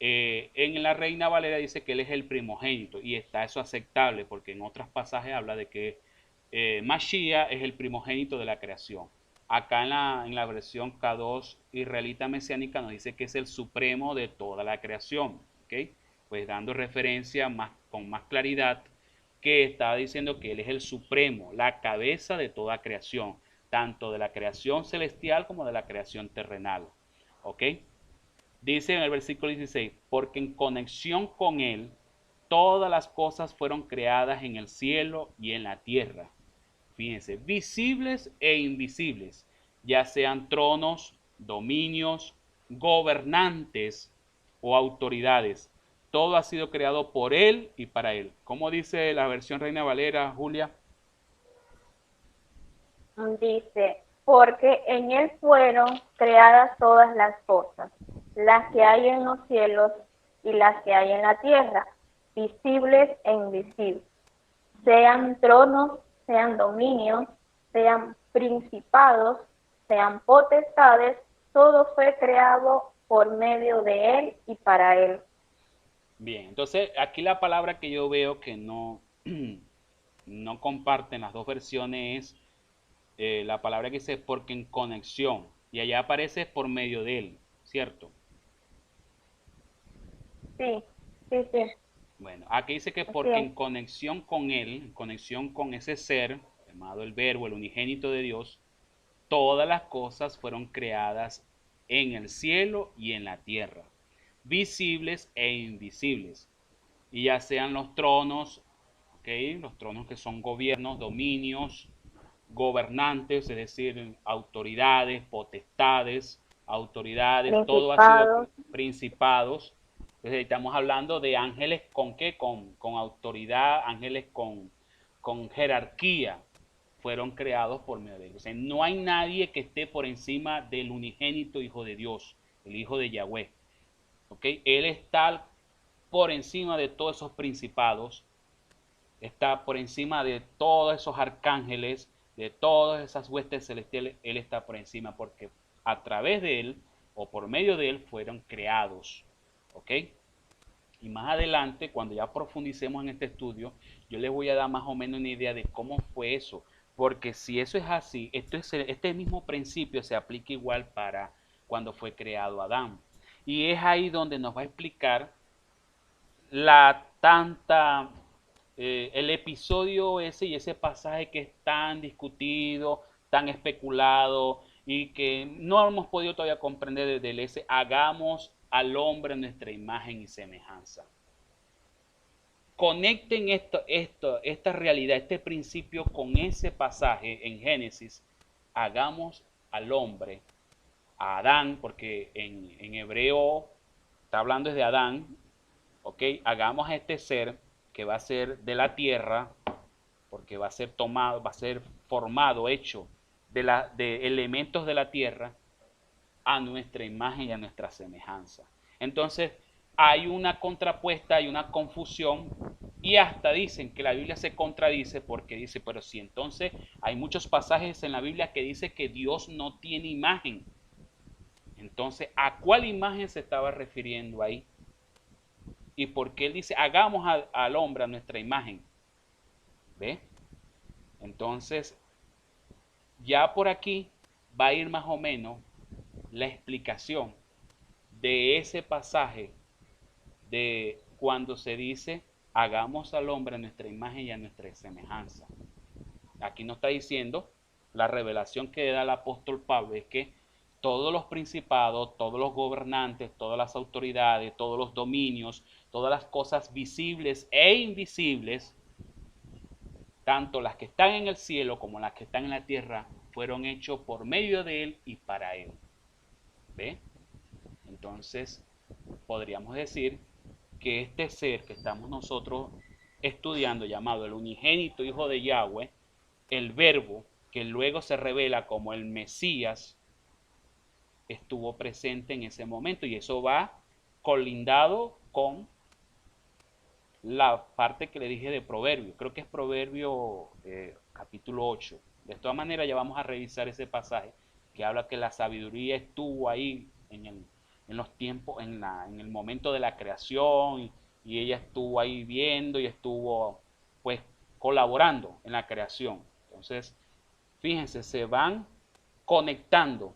A: En la Reina Valera dice que él es el primogénito y está eso aceptable porque en otros pasajes habla de que Mashiach es el primogénito de la creación. Acá en la versión K2 israelita mesiánica nos dice que es el supremo de toda la creación. ¿Ok? Pues dando referencia con más claridad que está diciendo que él es el supremo, la cabeza de toda creación, tanto de la creación celestial como de la creación terrenal. ¿Ok? Dice en el versículo 16, porque en conexión con Él, todas las cosas fueron creadas en el cielo y en la tierra. Fíjense, visibles e invisibles, ya sean tronos, dominios, gobernantes o autoridades. Todo ha sido creado por Él y para Él. ¿Cómo dice la versión Reina Valera, Julia?
E: Dice, porque en Él fueron creadas todas las cosas, las que hay en los cielos y las que hay en la tierra, visibles e invisibles, sean tronos, sean dominios, sean principados, sean potestades, todo fue creado por medio de Él y para Él.
A: Bien, entonces aquí la palabra que yo veo que no comparten las dos versiones es la palabra que dice porque en conexión, y allá aparece por medio de él, ¿cierto?
E: Sí, sí, sí,
A: Bueno, aquí dice que
E: así
A: porque
E: es.
A: en conexión con él, en conexión con ese ser, llamado el Verbo, el unigénito de Dios, todas las cosas fueron creadas en el cielo y en la tierra, visibles e invisibles, y ya sean los tronos, ¿ok? Los tronos que son gobiernos, dominios, gobernantes, es decir, autoridades, potestades, autoridades, todo ha sido
E: Principados,
A: principados. Entonces estamos hablando de ángeles con qué, con autoridad, ángeles con jerarquía, fueron creados por medio de Dios. O sea, no hay nadie que esté por encima del unigénito Hijo de Dios, el Hijo de Yahweh. ¿Ok? Él está por encima de todos esos principados, está por encima de todos esos arcángeles, de todas esas huestes celestiales, Él está por encima porque a través de Él o por medio de Él fueron creados. ¿Ok? Y más adelante, cuando ya profundicemos en este estudio, yo les voy a dar más o menos una idea de cómo fue eso. Porque si eso es así, este mismo principio se aplica igual para cuando fue creado Adán. Y es ahí donde nos va a explicar la tanta, el episodio ese y ese pasaje que es tan discutido, tan especulado y que no hemos podido todavía comprender desde el ese, hagamos al hombre nuestra imagen y semejanza. Conecten esta realidad, este principio con ese pasaje en Génesis, hagamos al hombre, a Adán, porque en hebreo está hablando desde Adán, ¿ok? Hagamos a este ser que va a ser de la tierra, porque va a ser tomado, va a ser formado, hecho de elementos de la tierra a nuestra imagen y a nuestra semejanza. Entonces, hay una contrapuesta, hay una confusión y hasta dicen que la Biblia se contradice porque dice, pero si entonces hay muchos pasajes en la Biblia que dice que Dios no tiene imagen. Entonces, ¿a cuál imagen se estaba refiriendo ahí? Y porque él dice, hagamos al hombre a nuestra imagen. ¿Ve? Entonces, ya por aquí va a ir más o menos la explicación de ese pasaje de cuando se dice, hagamos al hombre a nuestra imagen y a nuestra semejanza. Aquí nos está diciendo, la revelación que da el apóstol Pablo es que todos los principados, todos los gobernantes, todas las autoridades, todos los dominios, todas las cosas visibles e invisibles, tanto las que están en el cielo como las que están en la tierra, fueron hechos por medio de Él y para Él. ¿Ve? Entonces, podríamos decir que este ser que estamos nosotros estudiando, llamado el unigénito Hijo de Yahweh, el Verbo, que luego se revela como el Mesías, estuvo presente en ese momento y eso va colindado con la parte que le dije de Proverbio, creo que es Proverbio capítulo 8. De todas maneras ya vamos a revisar ese pasaje que habla que la sabiduría estuvo ahí en los tiempos, en el momento de la creación y ella estuvo ahí viendo y estuvo pues colaborando en la creación. Entonces, fíjense, se van conectando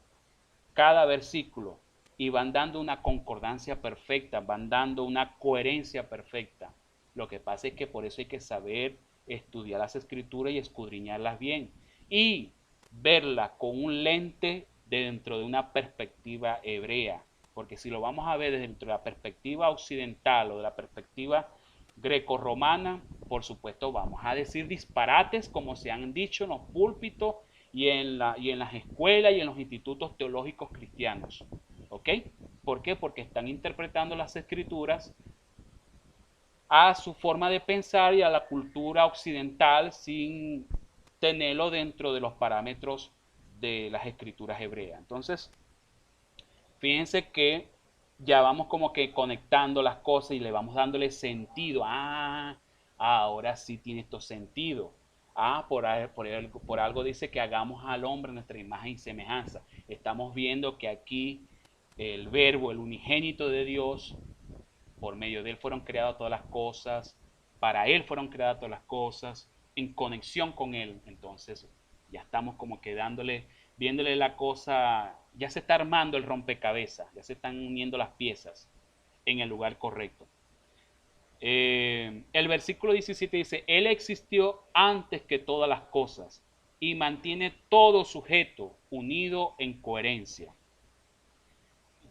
A: cada versículo y van dando una concordancia perfecta, van dando una coherencia perfecta. Lo que pasa es que por eso hay que saber estudiar las escrituras y escudriñarlas bien y verlas con un lente dentro de una perspectiva hebrea, porque si lo vamos a ver dentro de la perspectiva occidental o de la perspectiva grecorromana, por supuesto vamos a decir disparates como se han dicho en los púlpitos y en las escuelas y en los institutos teológicos cristianos. ¿Ok? ¿Por qué? Porque están interpretando las escrituras a su forma de pensar y a la cultura occidental sin tenerlo dentro de los parámetros de las escrituras hebreas. Entonces, fíjense que ya vamos como que conectando las cosas y le vamos dándole sentido. Ahora sí tiene esto sentido. Por algo dice que hagamos al hombre nuestra imagen y semejanza. Estamos viendo que aquí el verbo, el unigénito de Dios, por medio de él fueron creadas todas las cosas, para él fueron creadas todas las cosas, en conexión con él. Entonces, Ya estamos como que viéndole la cosa, ya se está armando el rompecabezas, ya se están uniendo las piezas en el lugar correcto. El versículo 17 dice, Él existió antes que todas las cosas y mantiene todo sujeto unido en coherencia.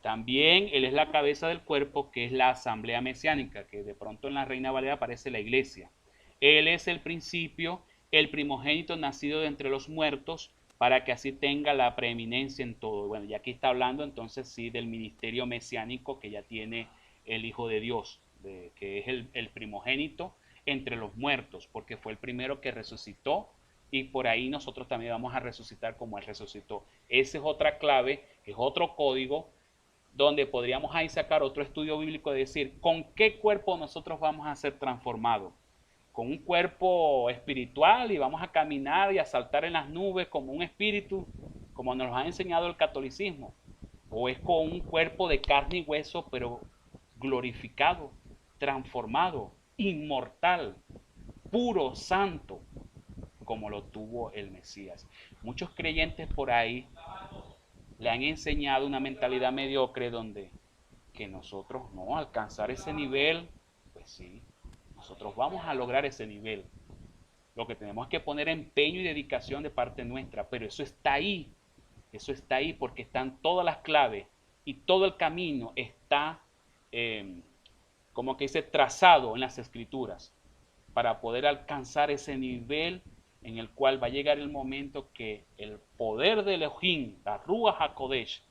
A: También Él es la cabeza del cuerpo, que es la asamblea mesiánica, que de pronto en la Reina Valera aparece la iglesia. Él es el principio, el primogénito nacido de entre los muertos, para que así tenga la preeminencia en todo. Bueno, y aquí está hablando entonces sí del ministerio mesiánico que ya tiene el Hijo de Dios, que es el primogénito entre los muertos, porque fue el primero que resucitó y por ahí nosotros también vamos a resucitar como Él resucitó. Esa es otra clave, es otro código donde podríamos ahí sacar otro estudio bíblico de decir, ¿con qué cuerpo nosotros vamos a ser transformados? ¿Con un cuerpo espiritual y vamos a caminar y a saltar en las nubes como un espíritu, como nos ha enseñado el catolicismo? ¿O es con un cuerpo de carne y hueso, pero glorificado, transformado, inmortal, puro, santo, como lo tuvo el Mesías? Muchos creyentes por ahí le han enseñado una mentalidad mediocre donde que nosotros no alcanzar ese nivel, pues sí, nosotros vamos a lograr ese nivel. Lo que tenemos es que poner empeño y dedicación de parte nuestra, pero eso está ahí porque están todas las claves y todo el camino está como que dice trazado en las escrituras para poder alcanzar ese nivel en el cual va a llegar el momento que el poder de Elohim, la Ruach HaKodesh,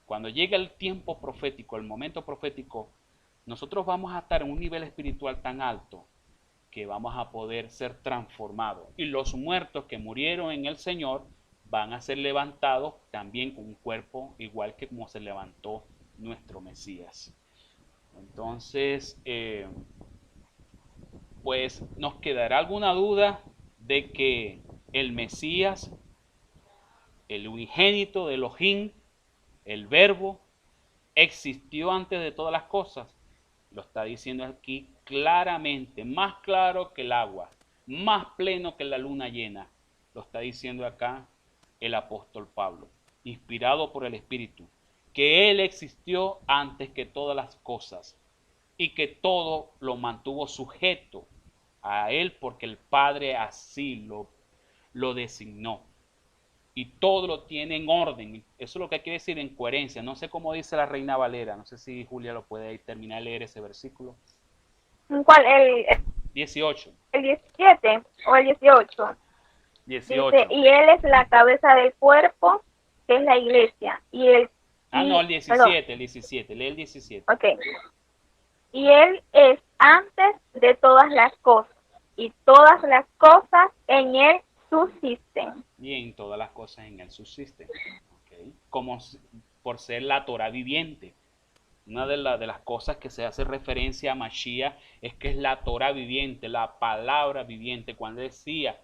A: cuando llegue el tiempo profético, el momento profético, nosotros vamos a estar en un nivel espiritual tan alto que vamos a poder ser transformados. Y los muertos que murieron en el Señor van a ser levantados también con un cuerpo igual que como se levantó nuestro Mesías. Entonces, pues nos quedará alguna duda de que el Mesías, el unigénito de Elohim, el Verbo, existió antes de todas las cosas. Lo está diciendo aquí claramente, más claro que el agua, más pleno que la luna llena. Lo está diciendo acá el apóstol Pablo, inspirado por el Espíritu, que Él existió antes que todas las cosas y que todo lo mantuvo sujeto a Él porque el Padre así lo designó. Y todo lo tiene en orden. Eso es lo que quiere decir en coherencia. No sé cómo dice la Reina Valera. No sé si Julia lo puede terminar de leer ese versículo.
E: ¿Cuál?
A: 18.
E: El 17 o el 18.
A: 18.
E: Dice, y Él es la cabeza del cuerpo, que es la iglesia.
A: No, el
E: Perdón,
A: 17, el 17. Lee el 17.
E: ok. Y Él es antes de todas las cosas, y todas las cosas en Él subsisten.
A: Y en todas las cosas en Él subsisten. Okay. Como por ser la Torah viviente. Una de las cosas que se hace referencia a Mashiach es que es la Torah viviente, la palabra viviente. Cuando decía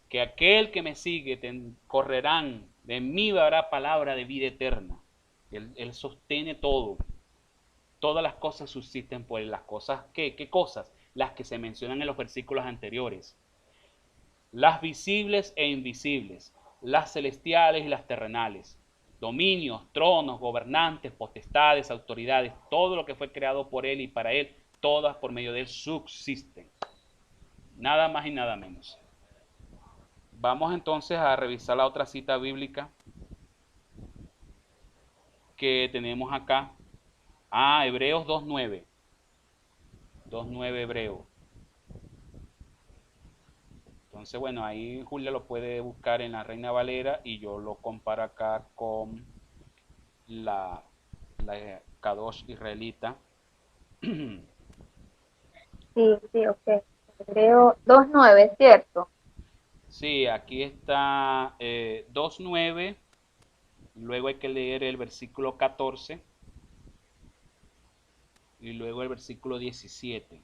A: que aquel que me sigue correrán, de mí habrá palabra de vida eterna. Él sostiene todo. Todas las cosas subsisten por él. Las cosas, ¿qué cosas? Las que se mencionan en los versículos anteriores. Las visibles e invisibles, las celestiales y las terrenales, dominios, tronos, gobernantes, potestades, autoridades, todo lo que fue creado por Él y para Él, todas por medio de Él subsisten. Nada más y nada menos. Vamos entonces a revisar la otra cita bíblica que tenemos acá. Hebreos 2.9. 2.9 Hebreo. Entonces, bueno, ahí Julia lo puede buscar en la Reina Valera y yo lo comparo acá con la Kadosh israelita.
E: Sí, sí, ok. Hebreo 2:9, ¿cierto?
A: Sí, aquí está 2.9, luego hay que leer el versículo 14 y luego el versículo 17.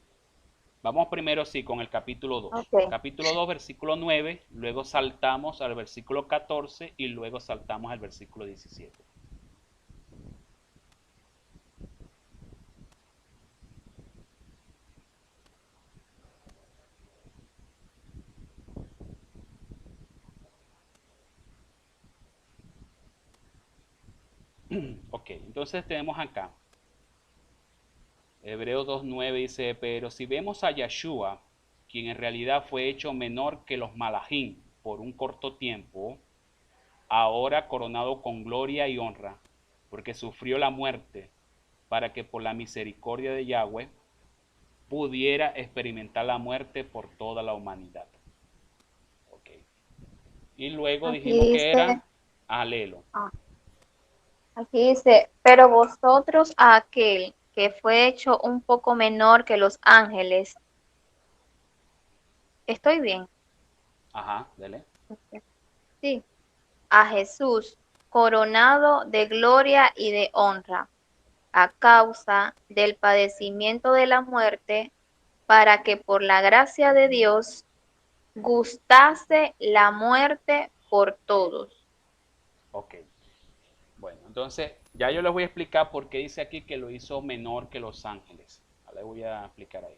A: Vamos primero, sí, con el capítulo 2.
E: Ok.
A: Capítulo 2, versículo 9, luego saltamos al versículo 14 y luego saltamos al versículo 17. Ok, entonces tenemos acá, Hebreos 2.9 dice, pero si vemos a Yeshua, quien en realidad fue hecho menor que los Malachim por un corto tiempo, ahora coronado con gloria y honra, porque sufrió la muerte, para que por la misericordia de Yahweh pudiera experimentar la muerte por toda la humanidad. Ok. Y luego
E: Aquí
A: dijimos que
E: dice,
A: era alelo.
E: ah, aquí dice, pero vosotros a aquel que fue hecho un poco menor que los ángeles, ¿estoy bien?
A: Ajá, dele.
E: Sí, a Jesús, coronado de gloria y de honra, a causa del padecimiento de la muerte, para que por la gracia de Dios gustase la muerte por todos.
A: Ok. Bueno, entonces ya yo les voy a explicar por qué dice aquí que lo hizo menor que los ángeles. Ahora les voy a explicar ahí.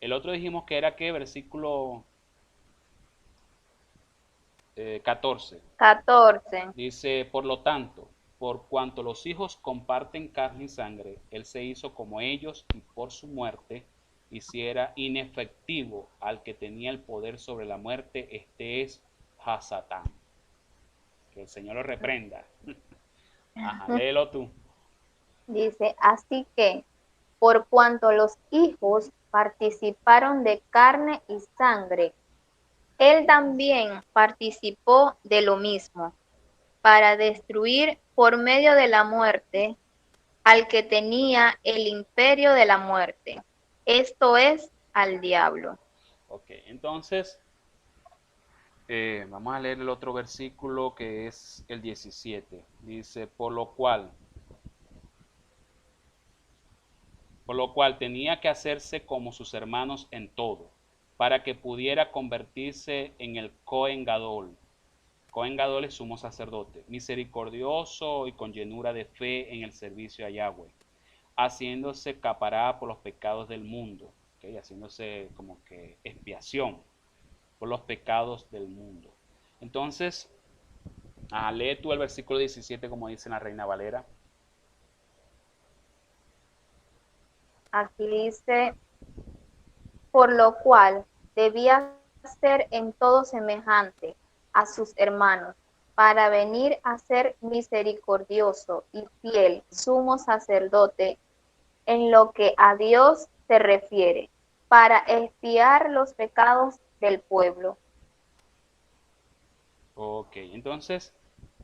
A: El otro dijimos que era que versículo 14.
E: 14.
A: Dice, por lo tanto, por cuanto los hijos comparten carne y sangre, él se hizo como ellos y por su muerte hiciera inefectivo al que tenía el poder sobre la muerte, este es Hasatán. Que el Señor lo reprenda. Ajá, léelo tú.
E: Dice, así que, por cuanto los hijos participaron de carne y sangre, él también participó de lo mismo, para destruir por medio de la muerte al que tenía el imperio de la muerte, esto es, al diablo.
A: Ok, entonces vamos a leer el otro versículo que es el 17. Dice, por lo cual tenía que hacerse como sus hermanos en todo, para que pudiera convertirse en el Cohen Gadol. Cohen Gadol es sumo sacerdote, misericordioso y con llenura de fe en el servicio a Yahweh, haciéndose capará por los pecados del mundo, ¿okay? Haciéndose como que expiación por los pecados del mundo. Entonces, lee tú el versículo 17 como dice la Reina Valera.
E: Aquí dice, por lo cual debía ser en todo semejante a sus hermanos, para venir a ser misericordioso y fiel sumo sacerdote en lo que a Dios se refiere, para expiar los pecados del pueblo.
A: Ok, entonces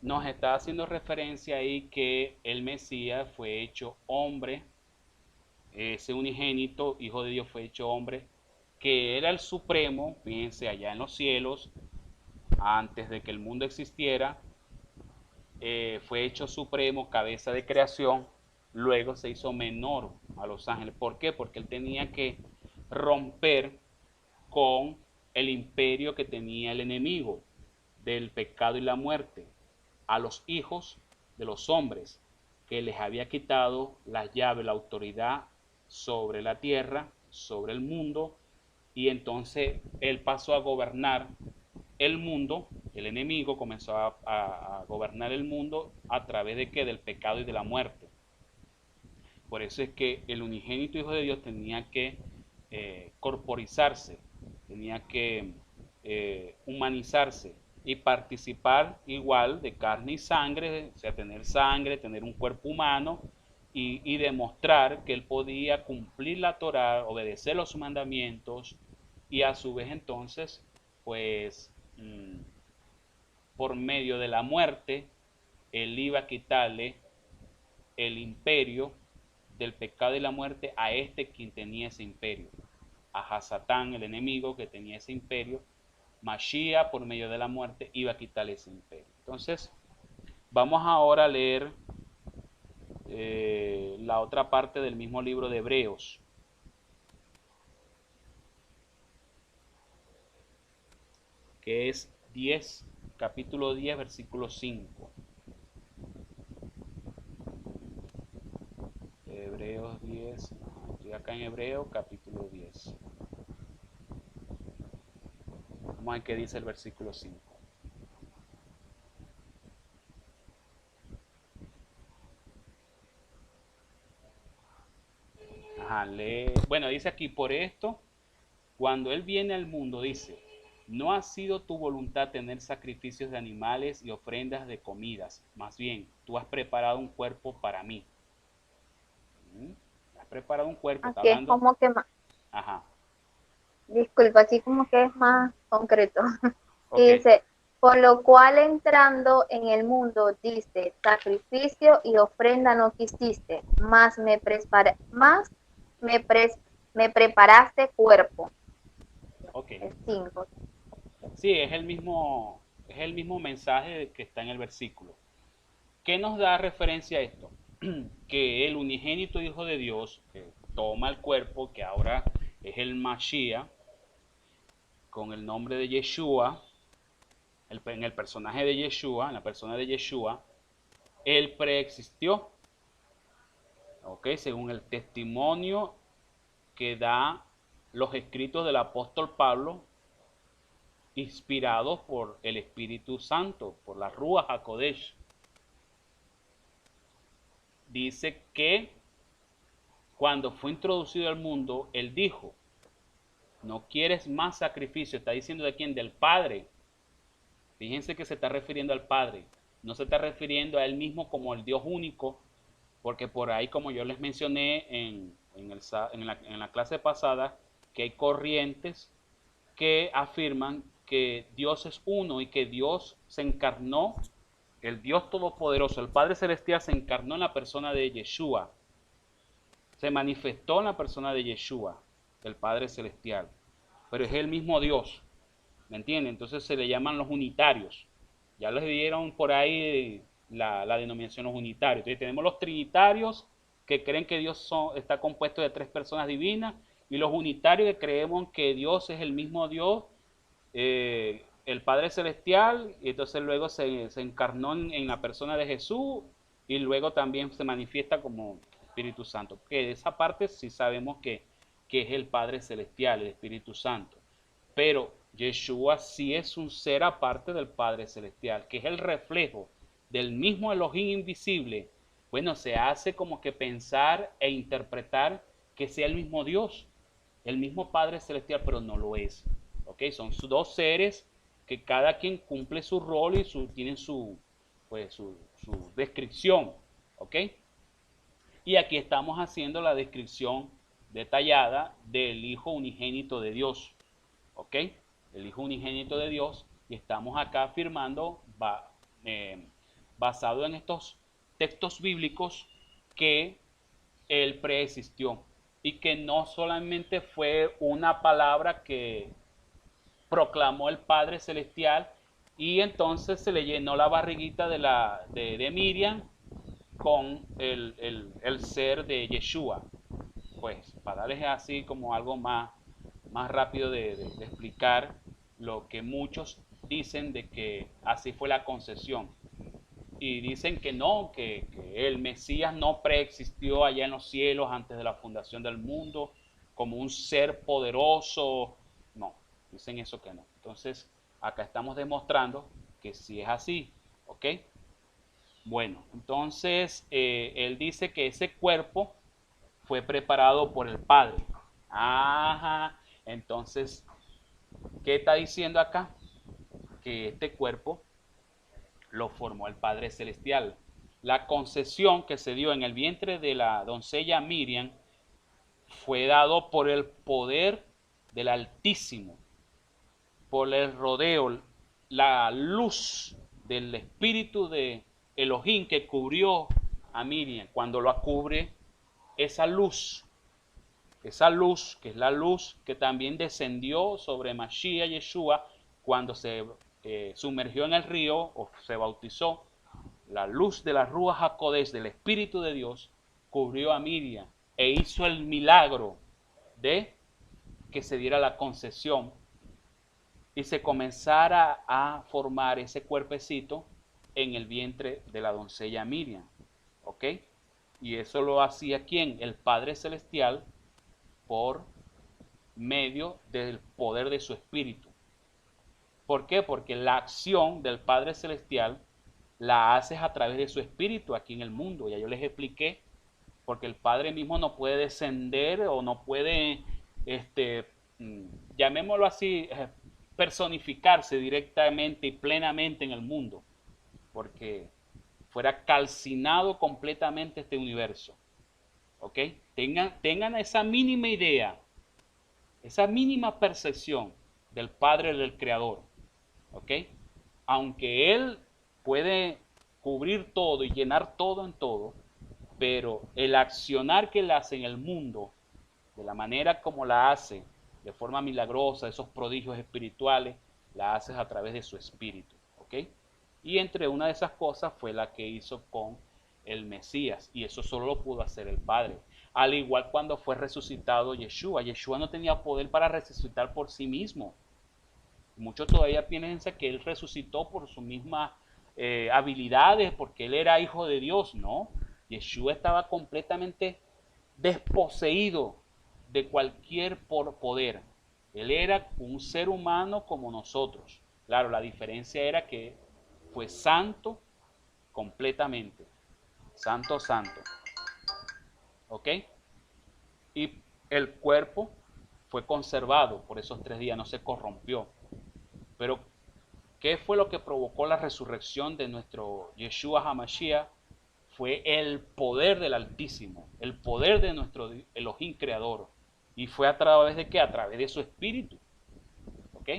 A: nos está haciendo referencia ahí que el Mesías fue hecho hombre, ese unigénito, Hijo de Dios fue hecho hombre, que era el supremo, fíjense allá en los cielos, antes de que el mundo existiera, fue hecho supremo, cabeza de creación, luego se hizo menor a los ángeles. ¿Por qué? Porque él tenía que romper con el imperio que tenía el enemigo del pecado y la muerte, a los hijos de los hombres, que les había quitado las llaves, la autoridad sobre la tierra, sobre el mundo, y entonces él pasó a gobernar el mundo, el enemigo comenzó a gobernar el mundo a través de qué, del pecado y de la muerte. Por eso es que el unigénito Hijo de Dios tenía que corporizarse, tenía que humanizarse y participar igual de carne y sangre, o sea, tener sangre, tener un cuerpo humano y demostrar que él podía cumplir la Torá, obedecer los mandamientos y a su vez entonces, pues, por medio de la muerte, él iba a quitarle el imperio del pecado y la muerte a este quien tenía ese imperio, a Hasatán, el enemigo que tenía ese imperio. Mashiach, por medio de la muerte, iba a quitarle ese imperio. Entonces, vamos ahora a leer la otra parte del mismo libro de Hebreos, que es 10, capítulo 10, versículo 5. Hebreos 10, estoy acá en Hebreo, capítulo 10. Vamos a ver qué dice el versículo 5. Ajá, bueno, dice aquí, por esto, cuando Él viene al mundo, dice, no ha sido tu voluntad tener sacrificios de animales y ofrendas de comidas, más bien, tú has preparado un cuerpo para mí. Has preparado un cuerpo, está
E: Aquí es
A: hablando,
E: como que,
A: ajá,
E: disculpa, aquí como que es más concreto.
A: ok,
E: Y dice, por lo cual entrando en el mundo, dice, sacrificio y ofrenda no quisiste, más me, pres- me preparaste cuerpo.
A: ok.
E: El 5.
A: Sí, es el mismo mensaje que está en el versículo. ¿Qué nos da referencia a esto? Que el unigénito Hijo de Dios toma el cuerpo, que ahora es el Mashiach, con el nombre de Yeshua, en el personaje de Yeshua, en la persona de Yeshua, él preexistió, ¿ok? Según el testimonio que da los escritos del apóstol Pablo, inspirados por el Espíritu Santo, por la Ruach HaKodesh. Dice que cuando fue introducido al mundo, él dijo, no quieres más sacrificio, está diciendo de quién, del Padre. Fíjense que se está refiriendo al Padre, no se está refiriendo a él mismo como el Dios único, porque por ahí, como yo les mencioné en la clase pasada, que hay corrientes que afirman que Dios es uno y que Dios se encarnó, el Dios Todopoderoso, el Padre Celestial se encarnó en la persona de Yeshua, se manifestó en la persona de Yeshua, el Padre Celestial, pero es el mismo Dios, ¿me entienden? Entonces se le llaman los unitarios. Ya les dieron por ahí la denominación los unitarios. Entonces tenemos los trinitarios que creen que Dios está compuesto de tres personas divinas y los unitarios que creemos que Dios es el mismo Dios, el Padre Celestial, y entonces luego se encarnó en la persona de Jesús y luego también se manifiesta como Espíritu Santo. Que de esa parte sí sabemos que es el Padre Celestial, el Espíritu Santo. Pero Yeshua sí es un ser aparte del Padre Celestial, que es el reflejo del mismo Elohim invisible. Bueno, se hace como que pensar e interpretar que sea el mismo Dios, el mismo Padre Celestial, pero no lo es. ¿Ok? Son dos seres que cada quien cumple su rol y tienen su descripción. ¿Ok? Y aquí estamos haciendo la descripción detallada del Hijo unigénito de Dios. ¿Ok? El Hijo unigénito de Dios, y estamos acá afirmando, basado en estos textos bíblicos, que Él preexistió y que no solamente fue una palabra que proclamó el Padre Celestial y entonces se le llenó la barriguita de Miriam con el ser de Yeshua. Pues para darles así como algo más rápido de explicar lo que muchos dicen de que así fue la concesión. Y dicen que no, que el Mesías no preexistió allá en los cielos antes de la fundación del mundo como un ser poderoso. No, dicen eso que no. Entonces, acá estamos demostrando que sí es así, ¿ok? Bueno, entonces él dice que ese cuerpo fue preparado por el Padre. Ajá, entonces, ¿qué está diciendo acá? Que este cuerpo lo formó el Padre Celestial. La concesión que se dio en el vientre de la doncella Miriam fue dado por el poder del Altísimo, por el rodeo, la luz del espíritu de Elohim que cubrió a Miriam. Cuando lo cubre, esa luz que es la luz que también descendió sobre Mashiach Yeshua cuando se sumergió en el río o se bautizó, la luz de la Ruach HaKodesh, del Espíritu de Dios, cubrió a Miriam e hizo el milagro de que se diera la concesión y se comenzara a formar ese cuerpecito en el vientre de la doncella Miriam. ¿Ok? Y eso lo hacía ¿quién? El Padre Celestial por medio del poder de su Espíritu. ¿Por qué? Porque la acción del Padre Celestial la haces a través de su Espíritu aquí en el mundo. Ya yo les expliqué porque el Padre mismo no puede descender o no puede, llamémoslo así, personificarse directamente y plenamente en el mundo, porque fuera calcinado completamente este universo. ¿Ok? Tengan esa mínima idea, esa mínima percepción del Padre del Creador. ¿Ok? Aunque Él puede cubrir todo y llenar todo en todo, pero el accionar que Él hace en el mundo, de la manera como la hace, de forma milagrosa, esos prodigios espirituales, la hace a través de su espíritu. ¿Ok? Y entre una de esas cosas fue la que hizo con el Mesías, y eso solo lo pudo hacer el Padre. Al igual cuando fue resucitado Yeshua. Yeshua no tenía poder para resucitar por sí mismo. Muchos todavía piensan que él resucitó por sus mismas habilidades, porque él era hijo de Dios. No, Yeshua estaba completamente desposeído de cualquier poder. Él era un ser humano como nosotros. Claro, la diferencia era que fue santo completamente. Santo, santo. ¿Ok? Y el cuerpo fue conservado por esos 3 días, no se corrompió. Pero, ¿qué fue lo que provocó la resurrección de nuestro Yeshua HaMashiach? Fue el poder del Altísimo, el poder de nuestro Elohim Creador. ¿Y fue a través de qué? A través de su Espíritu. ¿Ok?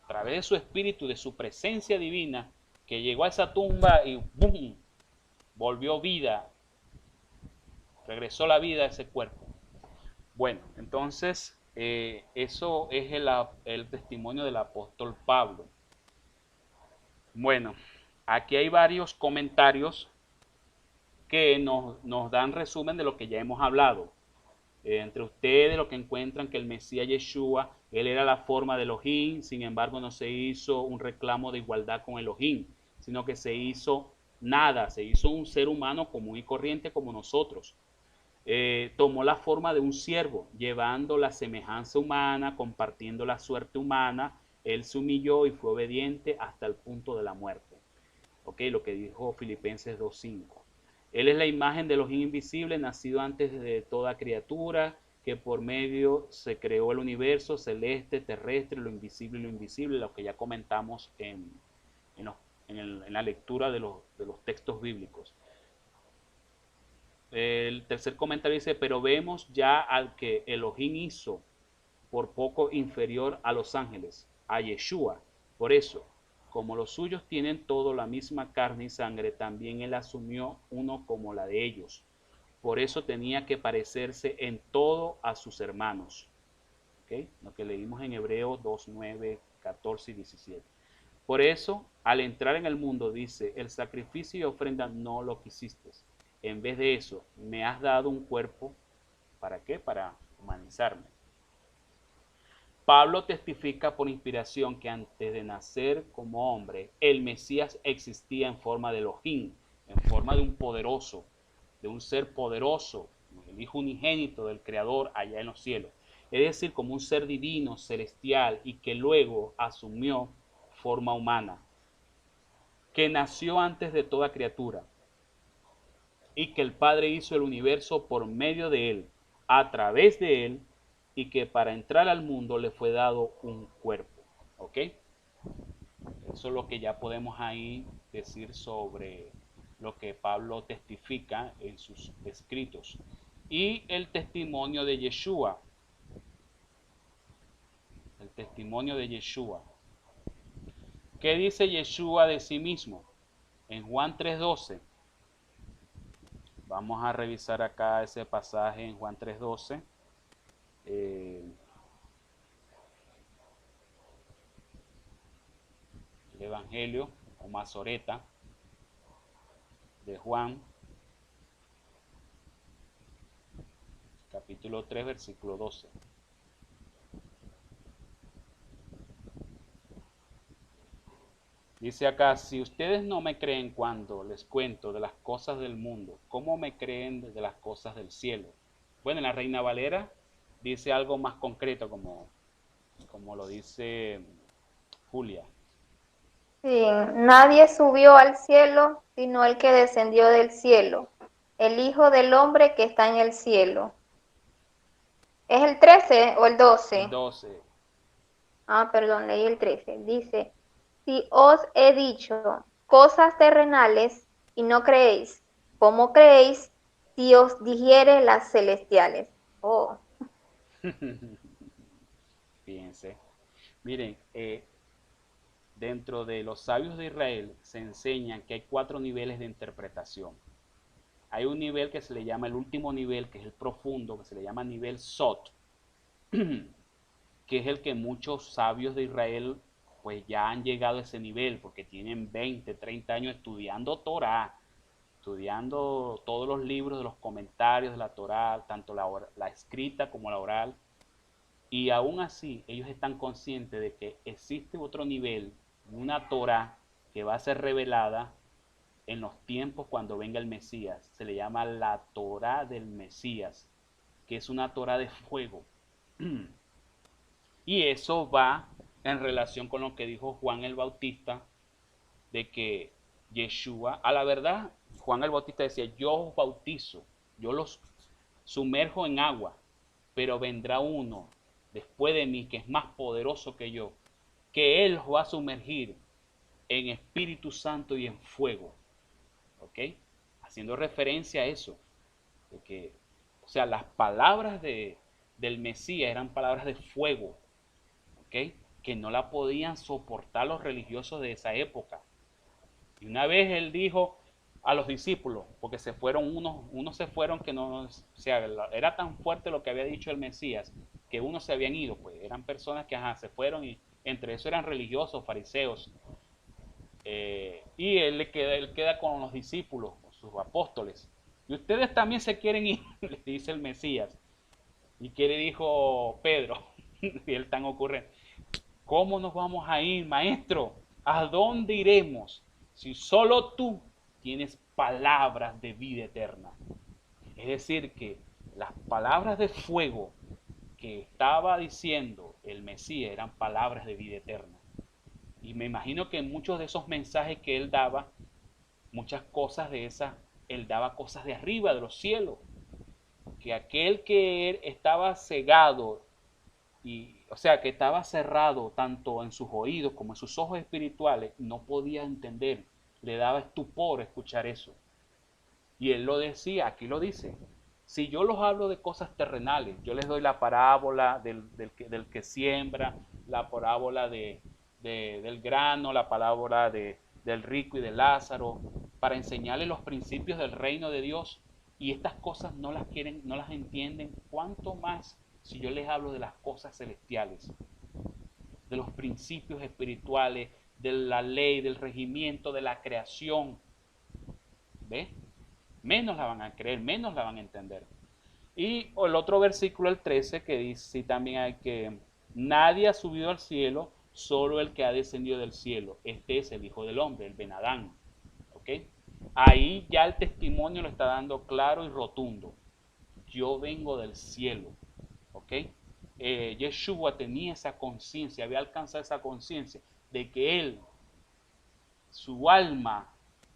A: A través de su Espíritu, de su presencia divina, que llegó a esa tumba y ¡boom! Volvió vida, regresó la vida a ese cuerpo. Bueno, entonces eso es el testimonio del apóstol Pablo. Bueno, aquí hay varios comentarios que nos dan resumen de lo que ya hemos hablado. Entre ustedes lo que encuentran que el Mesías Yeshua, él era la forma de Elohim, sin embargo no se hizo un reclamo de igualdad con Elohim, sino que se hizo nada, se hizo un ser humano común y corriente como nosotros. Tomó la forma de un siervo, llevando la semejanza humana, compartiendo la suerte humana. Él se humilló y fue obediente hasta el punto de la muerte. ¿Ok? Lo que dijo Filipenses 2.5. Él es la imagen de los invisibles, nacido antes de toda criatura, que por medio se creó el universo celeste, terrestre, lo invisible y lo invisible, lo que ya comentamos en la lectura de los textos bíblicos. El tercer comentario dice, pero vemos ya al que Elohim hizo por poco inferior a los ángeles, a Yeshua. Por eso, como los suyos tienen todo la misma carne y sangre, también él asumió uno como la de ellos. Por eso tenía que parecerse en todo a sus hermanos. ¿Okay? Lo que leímos en Hebreos 2, 9, 14 y 17. Por eso, al entrar en el mundo, dice, el sacrificio y ofrenda no lo quisiste. En vez de eso, me has dado un cuerpo. ¿Para qué? Para humanizarme. Pablo testifica por inspiración que antes de nacer como hombre, el Mesías existía en forma de Elohim, en forma de un poderoso, de un ser poderoso, el Hijo unigénito del Creador allá en los cielos. Es decir, como un ser divino, celestial, y que luego asumió forma humana, que nació antes de toda criatura, y que el Padre hizo el universo por medio de él, a través de él, y que para entrar al mundo le fue dado un cuerpo. ¿Ok? Eso es lo que ya podemos ahí decir sobre lo que Pablo testifica en sus escritos. Y el testimonio de Yeshua. El testimonio de Yeshua. ¿Qué dice Yeshua de sí mismo? En Juan 3:12. Vamos a revisar acá ese pasaje en Juan 3:12. El Evangelio o Masoreta de Juan, capítulo 3, versículo 12. Dice acá, si ustedes no me creen cuando les cuento de las cosas del mundo, ¿cómo me creen de las cosas del cielo? Bueno, en la Reina Valera dice algo más concreto, como lo dice Julia.
E: Sí, nadie subió al cielo, sino el que descendió del cielo, el Hijo del Hombre que está en el cielo. ¿Es el 13 o el 12?
A: El 12.
E: Ah, perdón, leí el 13. Dice, si os he dicho cosas terrenales y no creéis, ¿cómo creéis si os dijere las celestiales? Oh,
A: Fíjense. Miren, dentro de los sabios de Israel se enseña que hay 4 niveles de interpretación. Hay un nivel que se le llama el último nivel, que es el profundo, que se le llama nivel Sot, que es el que muchos sabios de Israel pues ya han llegado a ese nivel, porque tienen 20, 30 años estudiando Torah, estudiando todos los libros de los comentarios de la Torah, tanto la escrita como la oral, y aún así ellos están conscientes de que existe otro nivel, una Torah que va a ser revelada en los tiempos cuando venga el Mesías. Se le llama la Torah del Mesías, que es una Torah de fuego. Y eso va en relación con lo que dijo Juan el Bautista, de que Yeshua, a la verdad, Juan el Bautista decía, yo os bautizo, yo los sumerjo en agua, pero vendrá uno después de mí que es más poderoso que yo, que él os va a sumergir en Espíritu Santo y en fuego. ¿Ok? Haciendo referencia a eso, de que, o sea, las palabras del Mesías eran palabras de fuego, ¿ok? Que no la podían soportar los religiosos de esa época. Y una vez él dijo a los discípulos, porque se fueron unos se fueron que no, o sea, era tan fuerte lo que había dicho el Mesías, que unos se habían ido, pues eran personas que se fueron y entre eso eran religiosos, fariseos, y él queda con los discípulos, sus apóstoles. Y ustedes también se quieren ir, le dice el Mesías. ¿Y qué le dijo Pedro? Y él tan ocurrente. ¿Cómo nos vamos a ir, maestro? ¿A dónde iremos si solo tú tienes palabras de vida eterna? Es decir, que las palabras de fuego que estaba diciendo el Mesías eran palabras de vida eterna. Y me imagino que en muchos de esos mensajes que él daba, muchas cosas de esas, él daba cosas de arriba, de los cielos. Que aquel que estaba cegado, y, o sea, que estaba cerrado tanto en sus oídos como en sus ojos espirituales, no podía entender, le daba estupor escuchar eso. Y él lo decía, aquí lo dice, si yo los hablo de cosas terrenales, yo les doy la parábola del que siembra, la parábola del grano, la parábola del rico y de Lázaro, para enseñarles los principios del reino de Dios, y estas cosas no las quieren, no las entienden, ¿cuánto más si yo les hablo de las cosas celestiales, de los principios espirituales, de la ley, del regimiento, de la creación? ¿Ve? Menos la van a creer, menos la van a entender. Y el otro versículo, el 13, que dice sí, también hay que nadie ha subido al cielo, solo el que ha descendido del cielo. Este es el Hijo del Hombre, el Ben Adán. ¿Ok? Ahí ya el testimonio lo está dando claro y rotundo. Yo vengo del cielo. ¿Ok? Yeshua tenía esa conciencia, había alcanzado esa conciencia de que él, su alma,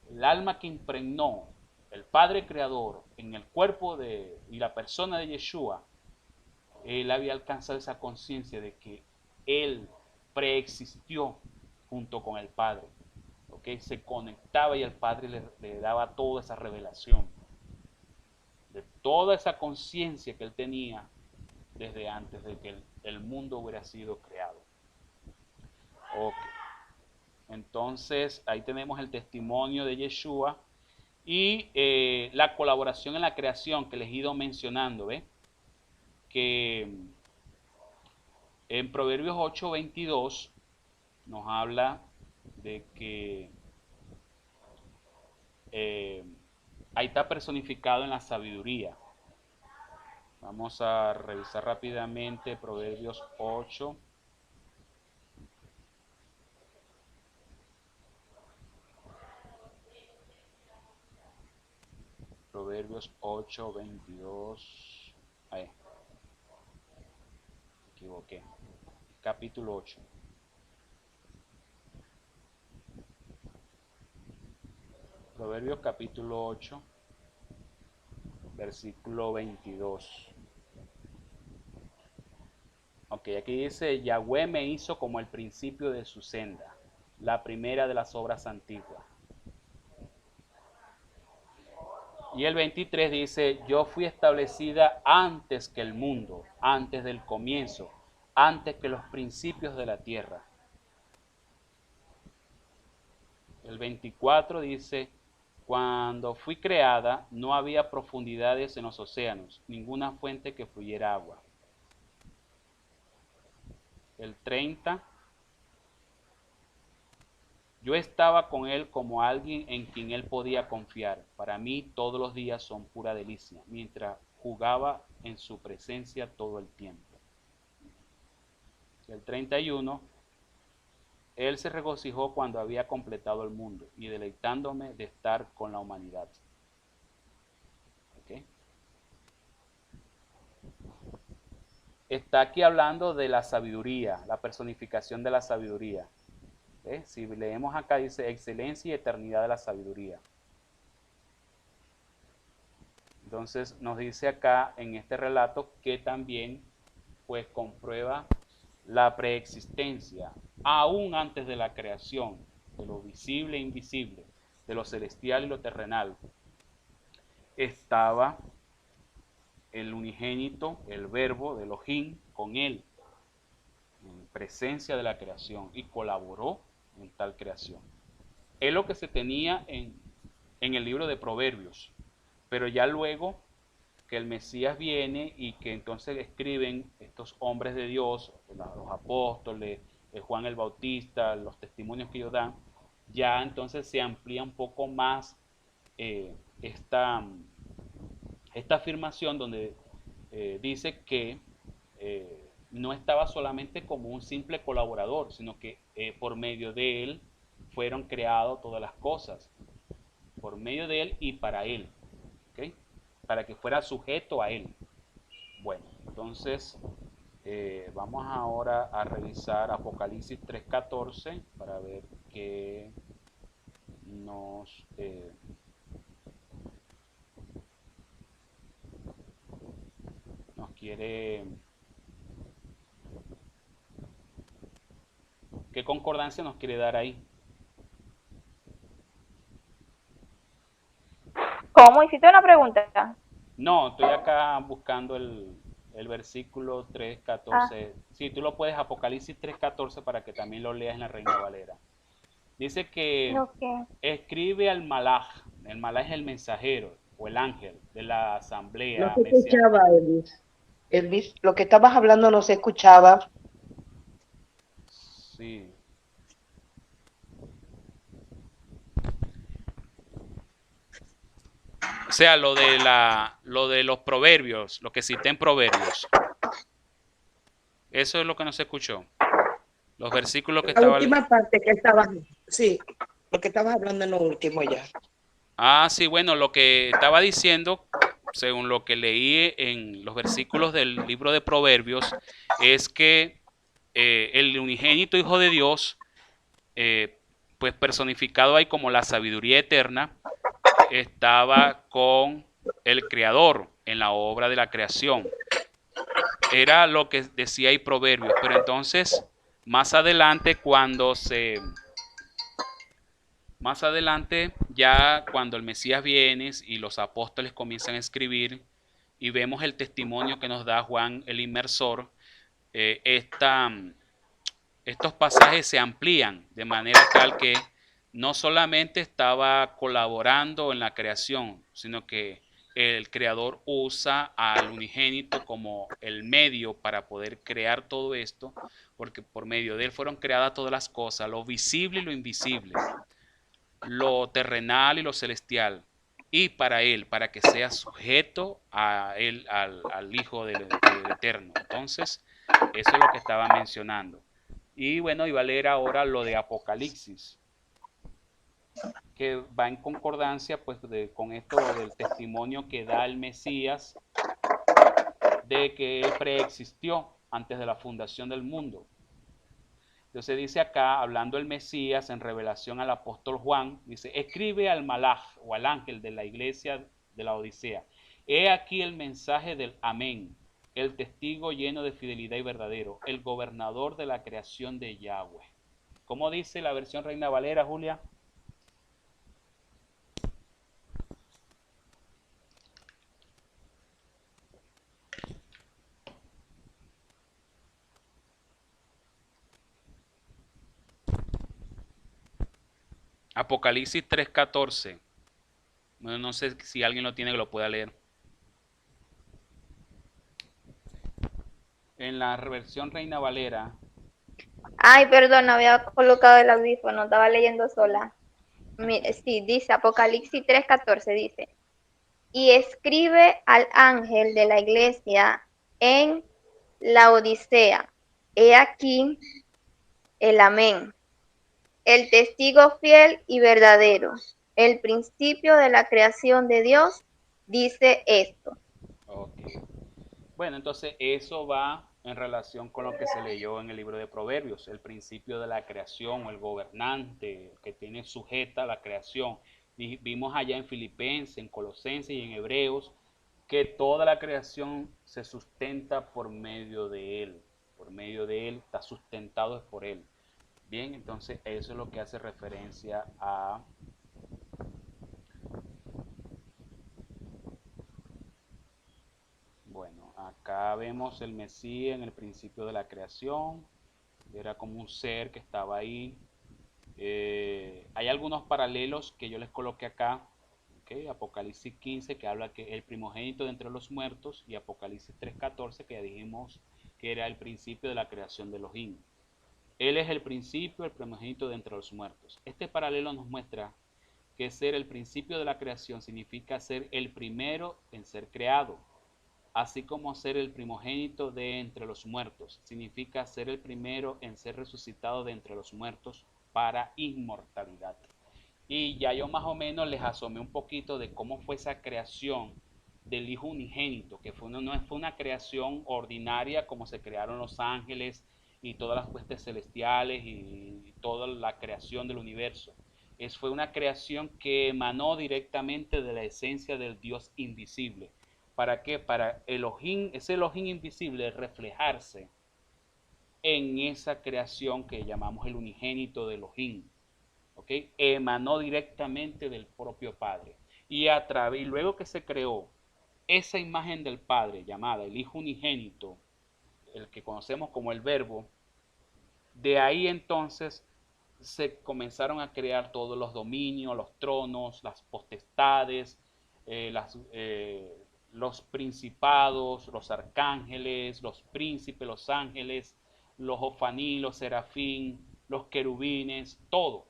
A: el alma que impregnó el Padre Creador en el cuerpo y la persona de Yeshua, él había alcanzado esa conciencia de que él preexistió junto con el Padre. ¿Okay? Se conectaba y el Padre le daba toda esa revelación de toda esa conciencia que él tenía desde antes de que el mundo hubiera sido creado. Okay. Entonces ahí tenemos el testimonio de Yeshua y la colaboración en la creación que les he ido mencionando, ¿ve? Que en Proverbios 8:22 nos habla de que ahí está personificado en la sabiduría. Vamos a revisar rápidamente Proverbios 8. Proverbios 8:22. Ahí, me equivoqué. Capítulo 8. Proverbios capítulo 8. versículo 22. Ok, aquí dice, Yahweh me hizo como el principio de su senda, la primera de las obras antiguas. Y el 23 dice, yo fui establecida antes que el mundo, antes del comienzo, antes que los principios de la tierra. El 24 dice, cuando fui creada no había profundidades en los océanos, ninguna fuente que fluyera agua. El 30, yo estaba con él como alguien en quien él podía confiar. Para mí todos los días son pura delicia, mientras jugaba en su presencia todo el tiempo. El 31, él se regocijó cuando había completado el mundo y deleitándome de estar con la humanidad. ¿Okay? Está aquí hablando de la sabiduría, la personificación de la sabiduría. Si leemos acá dice excelencia y eternidad de la sabiduría. Entonces nos dice acá en este relato que también pues comprueba la preexistencia, aún antes de la creación, de lo visible e invisible, de lo celestial y lo terrenal, estaba el unigénito, el verbo de Elohim con él, en presencia de la creación, y colaboró en tal creación. Es lo que se tenía en el libro de Proverbios, pero ya luego que el Mesías viene y que entonces escriben estos hombres de Dios, los apóstoles, Juan el Bautista, los testimonios que ellos dan, ya entonces se amplía un poco más esta afirmación donde dice que no estaba solamente como un simple colaborador, sino que por medio de él fueron creadas todas las cosas, por medio de él y para él, ¿okay? Para que fuera sujeto a él. Bueno, entonces vamos ahora a revisar Apocalipsis 3:14 para ver qué nos quiere, qué concordancia nos quiere dar ahí.
E: ¿Cómo? ¿Hiciste una pregunta?
A: No, estoy acá buscando el versículo 3:14. Sí, tú lo puedes, Apocalipsis 3:14, para que también lo leas en la Reina Valera. Dice que escribe al malaj. El malaj es el mensajero o el ángel de la asamblea.
C: No se escuchaba, Elvis. Elvis, lo que estabas hablando no se escuchaba.
A: Sí. O sea, lo de los proverbios, lo que cité en proverbios. Eso es lo que no se escuchó. Los versículos que
C: La última parte que estabas, sí, lo que estabas hablando en lo último ya.
A: Ah, sí, bueno, lo que estaba diciendo, según lo que leí en los versículos del libro de Proverbios, es que el unigénito Hijo de Dios, pues personificado ahí como la sabiduría eterna, estaba con el Creador en la obra de la creación. Era lo que decía ahí Proverbios, pero entonces más adelante ya cuando el Mesías viene y los apóstoles comienzan a escribir y vemos el testimonio que nos da Juan el Inmersor, estos pasajes se amplían de manera tal que no solamente estaba colaborando en la creación, sino que el creador usa al unigénito como el medio para poder crear todo esto, porque por medio de él fueron creadas todas las cosas, lo visible y lo invisible, lo terrenal y lo celestial, y para él, para que sea sujeto a él, al Hijo del Eterno. Entonces, eso es lo que estaba mencionando. Y bueno, iba a leer ahora lo de Apocalipsis, que va en concordancia pues con esto del testimonio que da el Mesías de que él preexistió antes de la fundación del mundo. Entonces dice acá, hablando el Mesías en revelación al apóstol Juan, dice, escribe al malaj o al ángel de la iglesia de la Odisea He aquí el mensaje del amén, el testigo lleno de fidelidad y verdadero, el gobernador de la creación de Yahweh. ¿Cómo dice la versión Reina Valera, Julia? Apocalipsis 3:14. Bueno, no sé si alguien lo tiene que lo pueda leer. En la versión Reina Valera.
E: Ay, perdón, no había colocado el audífono, estaba leyendo sola. Sí, dice Apocalipsis 3:14, dice, y escribe al ángel de la iglesia en la Odisea, he aquí el amén, el testigo fiel y verdadero, el principio de la creación de Dios, dice esto.
A: Ok. Bueno, entonces eso va en relación con lo que se leyó en el libro de Proverbios, el principio de la creación, el gobernante que tiene sujeta la creación. Vimos allá en Filipenses, en Colosenses y en Hebreos que toda la creación se sustenta por medio de él. Por medio de él, está sustentado es por él. Bien, entonces eso es lo que hace referencia a bueno, acá vemos el Mesías en el principio de la creación, era como un ser que estaba ahí. Hay algunos paralelos que yo les coloqué acá, ¿okay? Apocalipsis 15 que habla que el primogénito de entre los muertos y Apocalipsis 3:14 que ya dijimos que era el principio de la creación de Elohim. Él es el principio, el primogénito de entre los muertos. Este paralelo nos muestra que ser el principio de la creación significa ser el primero en ser creado, así como ser el primogénito de entre los muertos, significa ser el primero en ser resucitado de entre los muertos para inmortalidad. Y ya yo más o menos les asomé un poquito de cómo fue esa creación del Hijo Unigénito, que no fue una creación ordinaria como se crearon los ángeles y todas las huestes celestiales y toda la creación del universo. Fue una creación que emanó directamente de la esencia del Dios invisible. ¿Para qué? Para Elohim, ese Elohim invisible reflejarse en esa creación que llamamos el unigénito de Elohim. ¿Okay? Emanó directamente del propio Padre. Y luego que se creó esa imagen del Padre llamada el Hijo Unigénito, el que conocemos como el Verbo, de ahí entonces se comenzaron a crear todos los dominios, los tronos, las potestades, eh, las, eh, los principados, los arcángeles, los príncipes, los ángeles, los ofaní, los serafín, los querubines, todo.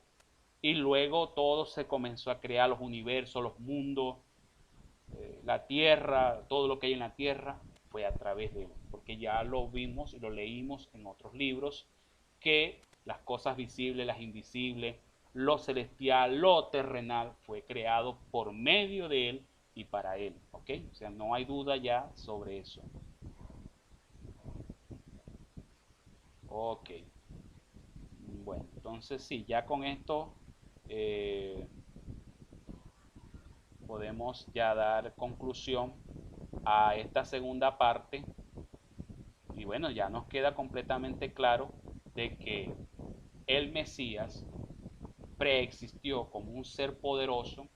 A: Y luego todo se comenzó a crear, los universos, los mundos, la tierra, todo lo que hay en la tierra, fue a través de él. Porque ya lo vimos y lo leímos en otros libros, que las cosas visibles, las invisibles, lo celestial, lo terrenal, fue creado por medio de él y para él. ¿Ok? O sea, no hay duda ya sobre eso. Ok. Bueno, entonces sí, ya con esto podemos ya dar conclusión a esta segunda parte y bueno, ya nos queda completamente claro de que el Mesías preexistió como un ser poderoso,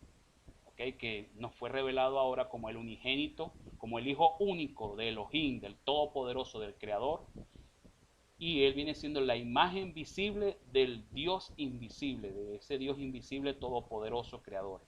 A: ¿okay? Que nos fue revelado ahora como el unigénito, como el Hijo único de Elohim, del Todopoderoso, del Creador, y él viene siendo la imagen visible del Dios invisible, de ese Dios invisible todopoderoso creador.